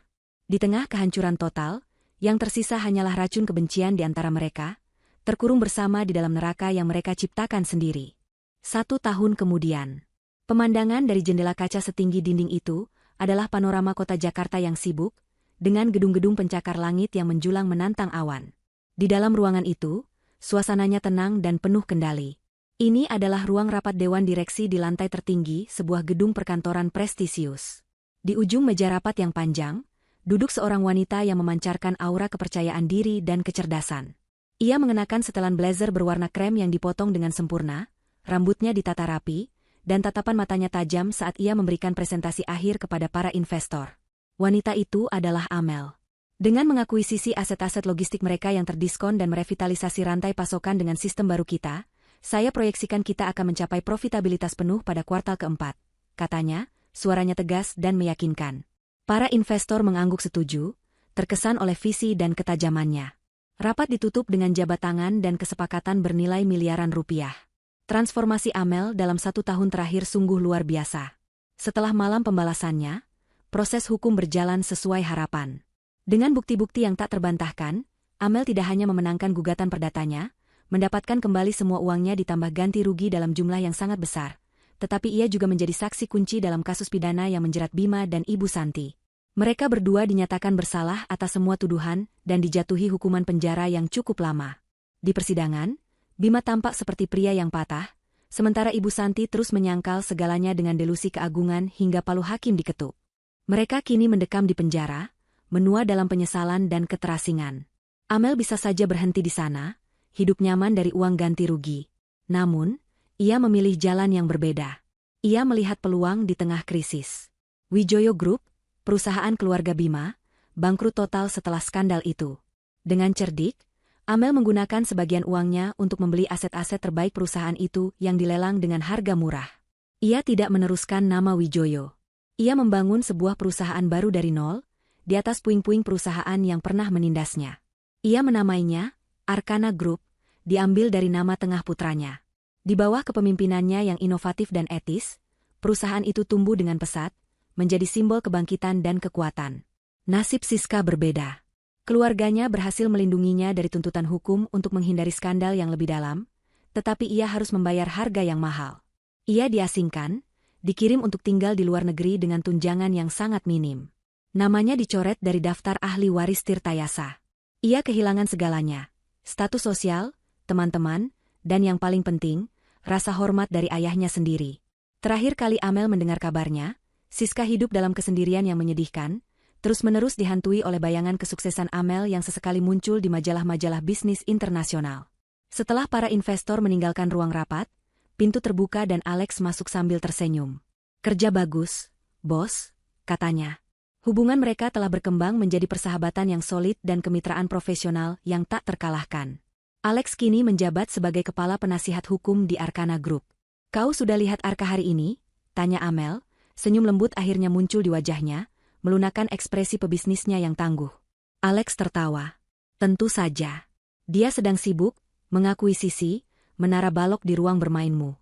Di tengah kehancuran total, yang tersisa hanyalah racun kebencian di antara mereka, terkurung bersama di dalam neraka yang mereka ciptakan sendiri. 1 tahun kemudian, pemandangan dari jendela kaca setinggi dinding itu adalah panorama kota Jakarta yang sibuk, dengan gedung-gedung pencakar langit yang menjulang menantang awan. Di dalam ruangan itu, suasananya tenang dan penuh kendali. Ini adalah ruang rapat dewan direksi di lantai tertinggi sebuah gedung perkantoran prestisius. Di ujung meja rapat yang panjang, duduk seorang wanita yang memancarkan aura kepercayaan diri dan kecerdasan. Ia mengenakan setelan blazer berwarna krem yang dipotong dengan sempurna, rambutnya ditata rapi, dan tatapan matanya tajam saat ia memberikan presentasi akhir kepada para investor. Wanita itu adalah Amel. Dengan mengakuisisi aset-aset logistik mereka yang terdiskon dan merevitalisasi rantai pasokan dengan sistem baru kita, saya proyeksikan kita akan mencapai profitabilitas penuh pada kuartal keempat, katanya, suaranya tegas dan meyakinkan. Para investor mengangguk setuju, terkesan oleh visi dan ketajamannya. Rapat ditutup dengan jabat tangan dan kesepakatan bernilai miliaran rupiah. Transformasi Amel dalam 1 tahun terakhir sungguh luar biasa. Setelah malam pembalasannya, proses hukum berjalan sesuai harapan. Dengan bukti-bukti yang tak terbantahkan, Amel tidak hanya memenangkan gugatan perdatanya, mendapatkan kembali semua uangnya ditambah ganti rugi dalam jumlah yang sangat besar, tetapi ia juga menjadi saksi kunci dalam kasus pidana yang menjerat Bima dan Ibu Santi. Mereka berdua dinyatakan bersalah atas semua tuduhan dan dijatuhi hukuman penjara yang cukup lama. Di persidangan, Bima tampak seperti pria yang patah, sementara Ibu Santi terus menyangkal segalanya dengan delusi keagungan hingga palu hakim diketuk. Mereka kini mendekam di penjara, menua dalam penyesalan dan keterasingan. Amel bisa saja berhenti di sana, hidup nyaman dari uang ganti rugi. Namun, ia memilih jalan yang berbeda. Ia melihat peluang di tengah krisis. Wijoyo Group, perusahaan keluarga Bima, bangkrut total setelah skandal itu. Dengan cerdik, Amel menggunakan sebagian uangnya untuk membeli aset-aset terbaik perusahaan itu yang dilelang dengan harga murah. Ia tidak meneruskan nama Wijoyo. Ia membangun sebuah perusahaan baru dari nol, di atas puing-puing perusahaan yang pernah menindasnya. Ia menamainya Arkana Group, diambil dari nama tengah putranya. Di bawah kepemimpinannya yang inovatif dan etis, perusahaan itu tumbuh dengan pesat, menjadi simbol kebangkitan dan kekuatan. Nasib Siska berbeda. Keluarganya berhasil melindunginya dari tuntutan hukum untuk menghindari skandal yang lebih dalam, tetapi ia harus membayar harga yang mahal. Ia diasingkan, dikirim untuk tinggal di luar negeri dengan tunjangan yang sangat minim. Namanya dicoret dari daftar ahli waris Tirtayasa. Ia kehilangan segalanya, status sosial, teman-teman, dan yang paling penting, rasa hormat dari ayahnya sendiri. Terakhir kali Amel mendengar kabarnya, Siska hidup dalam kesendirian yang menyedihkan, terus-menerus dihantui oleh bayangan kesuksesan Amel yang sesekali muncul di majalah-majalah bisnis internasional. Setelah para investor meninggalkan ruang rapat, pintu terbuka dan Alex masuk sambil tersenyum. "Kerja bagus, bos," katanya. Hubungan mereka telah berkembang menjadi persahabatan yang solid dan kemitraan profesional yang tak terkalahkan. Alex kini menjabat sebagai kepala penasihat hukum di Arkana Group. "Kau sudah lihat Arka hari ini?" tanya Amel. Senyum lembut akhirnya muncul di wajahnya, melunakkan ekspresi pebisnisnya yang tangguh. Alex tertawa. "Tentu saja. Dia sedang sibuk, mengakuisisi menara balok di ruang bermainmu."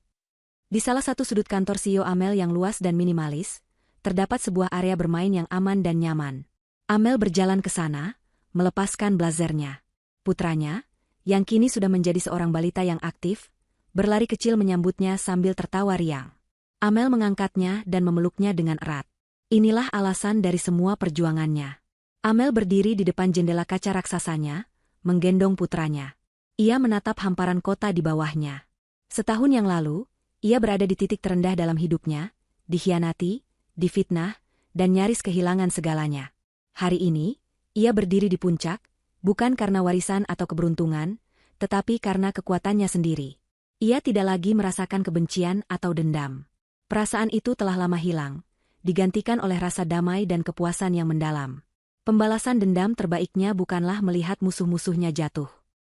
Di salah satu sudut kantor CEO Amel yang luas dan minimalis, terdapat sebuah area bermain yang aman dan nyaman. Amel berjalan ke sana, melepaskan blazernya. Putranya, yang kini sudah menjadi seorang balita yang aktif, berlari kecil menyambutnya sambil tertawa riang. Amel mengangkatnya dan memeluknya dengan erat. Inilah alasan dari semua perjuangannya. Amel berdiri di depan jendela kaca raksasanya, menggendong putranya. Ia menatap hamparan kota di bawahnya. Setahun yang lalu, ia berada di titik terendah dalam hidupnya, dikhianati, difitnah, dan nyaris kehilangan segalanya. Hari ini, ia berdiri di puncak, bukan karena warisan atau keberuntungan, tetapi karena kekuatannya sendiri. Ia tidak lagi merasakan kebencian atau dendam. Perasaan itu telah lama hilang, digantikan oleh rasa damai dan kepuasan yang mendalam. Pembalasan dendam terbaiknya bukanlah melihat musuh-musuhnya jatuh.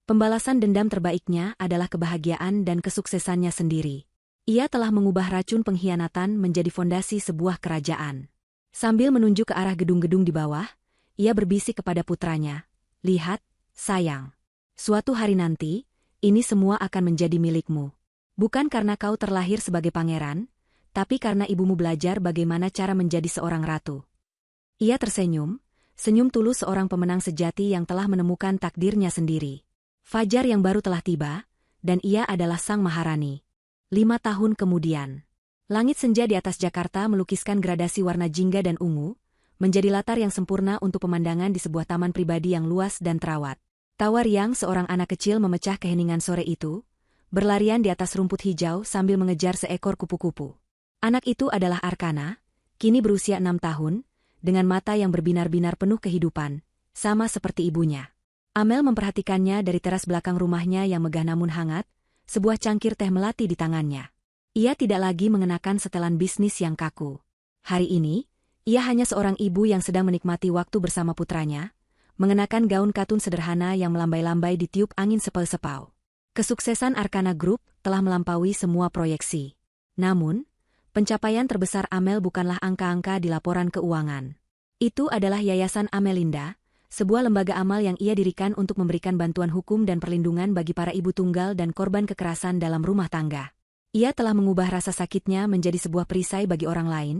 Pembalasan dendam terbaiknya adalah kebahagiaan dan kesuksesannya sendiri. Ia telah mengubah racun pengkhianatan menjadi fondasi sebuah kerajaan. Sambil menunjuk ke arah gedung-gedung di bawah, ia berbisik kepada putranya, "Lihat, sayang. Suatu hari nanti, ini semua akan menjadi milikmu. Bukan karena kau terlahir sebagai pangeran, tapi karena ibumu belajar bagaimana cara menjadi seorang ratu." Ia tersenyum, senyum tulus seorang pemenang sejati yang telah menemukan takdirnya sendiri. Fajar yang baru telah tiba, dan ia adalah sang maharani. 5 tahun kemudian, langit senja di atas Jakarta melukiskan gradasi warna jingga dan ungu, menjadi latar yang sempurna untuk pemandangan di sebuah taman pribadi yang luas dan terawat. Tawa riang seorang anak kecil memecah keheningan sore itu, berlarian di atas rumput hijau sambil mengejar seekor kupu-kupu. Anak itu adalah Arkana, kini berusia 6 tahun, dengan mata yang berbinar-binar penuh kehidupan, sama seperti ibunya. Amel memperhatikannya dari teras belakang rumahnya yang megah namun hangat, sebuah cangkir teh melati di tangannya. Ia tidak lagi mengenakan setelan bisnis yang kaku. Hari ini, ia hanya seorang ibu yang sedang menikmati waktu bersama putranya, mengenakan gaun katun sederhana yang melambai-lambai di tiup angin sepau-sepau. Kesuksesan Arkana Group telah melampaui semua proyeksi. Namun, pencapaian terbesar Amel bukanlah angka-angka di laporan keuangan. Itu adalah Yayasan Amelinda, sebuah lembaga amal yang ia dirikan untuk memberikan bantuan hukum dan perlindungan bagi para ibu tunggal dan korban kekerasan dalam rumah tangga. Ia telah mengubah rasa sakitnya menjadi sebuah perisai bagi orang lain,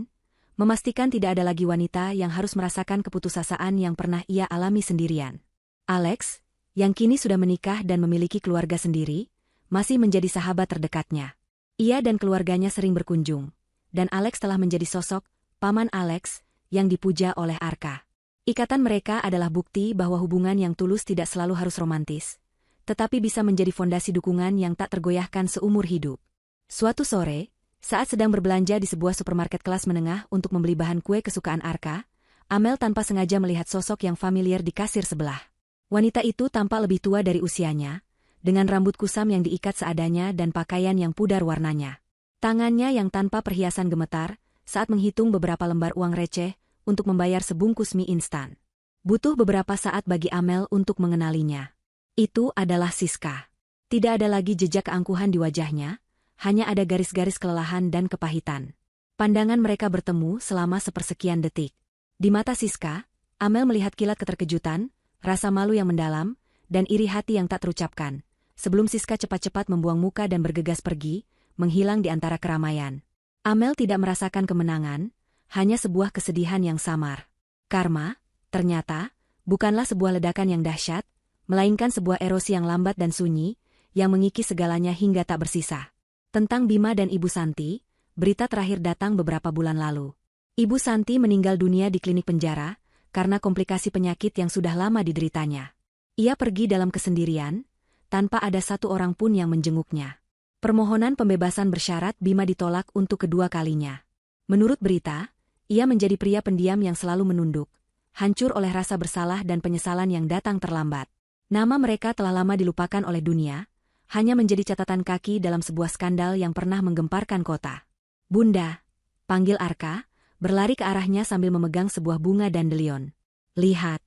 memastikan tidak ada lagi wanita yang harus merasakan keputusasaan yang pernah ia alami sendirian. Alex, yang kini sudah menikah dan memiliki keluarga sendiri, masih menjadi sahabat terdekatnya. Ia dan keluarganya sering berkunjung, dan Alex telah menjadi sosok, paman Alex, yang dipuja oleh Arka. Ikatan mereka adalah bukti bahwa hubungan yang tulus tidak selalu harus romantis, tetapi bisa menjadi fondasi dukungan yang tak tergoyahkan seumur hidup. Suatu sore, saat sedang berbelanja di sebuah supermarket kelas menengah untuk membeli bahan kue kesukaan Arka, Amel tanpa sengaja melihat sosok yang familiar di kasir sebelah. Wanita itu tampak lebih tua dari usianya, dengan rambut kusam yang diikat seadanya dan pakaian yang pudar warnanya. Tangannya yang tanpa perhiasan gemetar saat menghitung beberapa lembar uang receh untuk membayar sebungkus mie instan. Butuh beberapa saat bagi Amel untuk mengenalinya. Itu adalah Siska. Tidak ada lagi jejak keangkuhan di wajahnya, hanya ada garis-garis kelelahan dan kepahitan. Pandangan mereka bertemu selama sepersekian detik. Di mata Siska, Amel melihat kilat keterkejutan, rasa malu yang mendalam, dan iri hati yang tak terucapkan, sebelum Siska cepat-cepat membuang muka dan bergegas pergi, menghilang di antara keramaian. Amel tidak merasakan kemenangan, hanya sebuah kesedihan yang samar. Karma, ternyata, bukanlah sebuah ledakan yang dahsyat, melainkan sebuah erosi yang lambat dan sunyi, yang mengikis segalanya hingga tak bersisa. Tentang Bima dan Ibu Santi, berita terakhir datang beberapa bulan lalu. Ibu Santi meninggal dunia di klinik penjara, karena komplikasi penyakit yang sudah lama dideritanya. Ia pergi dalam kesendirian, tanpa ada satu orang pun yang menjenguknya. Permohonan pembebasan bersyarat Bima ditolak untuk kedua kalinya. Menurut berita, ia menjadi pria pendiam yang selalu menunduk, hancur oleh rasa bersalah dan penyesalan yang datang terlambat. Nama mereka telah lama dilupakan oleh dunia, hanya menjadi catatan kaki dalam sebuah skandal yang pernah menggemparkan kota. "Bunda," panggil Arka, berlari ke arahnya sambil memegang sebuah bunga dandelion. "Lihat."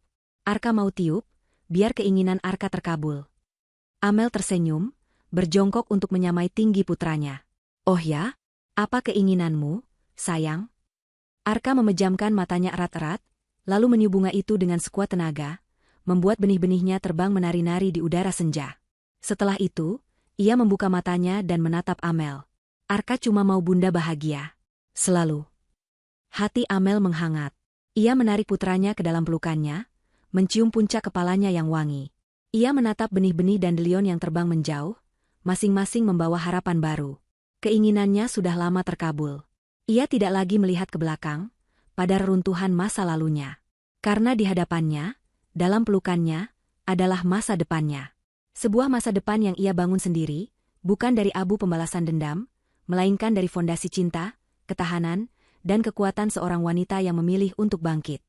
Arka mau tiup, biar keinginan Arka terkabul. Amel tersenyum, berjongkok untuk menyamai tinggi putranya. "Oh ya? Apa keinginanmu, sayang?" Arka memejamkan matanya erat-erat, lalu meniup bunga itu dengan sekuat tenaga, membuat benih-benihnya terbang menari-nari di udara senja. Setelah itu, ia membuka matanya dan menatap Amel. "Arka cuma mau bunda bahagia. Selalu." Hati Amel menghangat. Ia menarik putranya ke dalam pelukannya, mencium puncak kepalanya yang wangi. Ia menatap benih-benih dandelion yang terbang menjauh, masing-masing membawa harapan baru. Keinginannya sudah lama terkabul. Ia tidak lagi melihat ke belakang, pada reruntuhan masa lalunya. Karena di hadapannya, dalam pelukannya, adalah masa depannya. Sebuah masa depan yang ia bangun sendiri, bukan dari abu pembalasan dendam, melainkan dari fondasi cinta, ketahanan, dan kekuatan seorang wanita yang memilih untuk bangkit.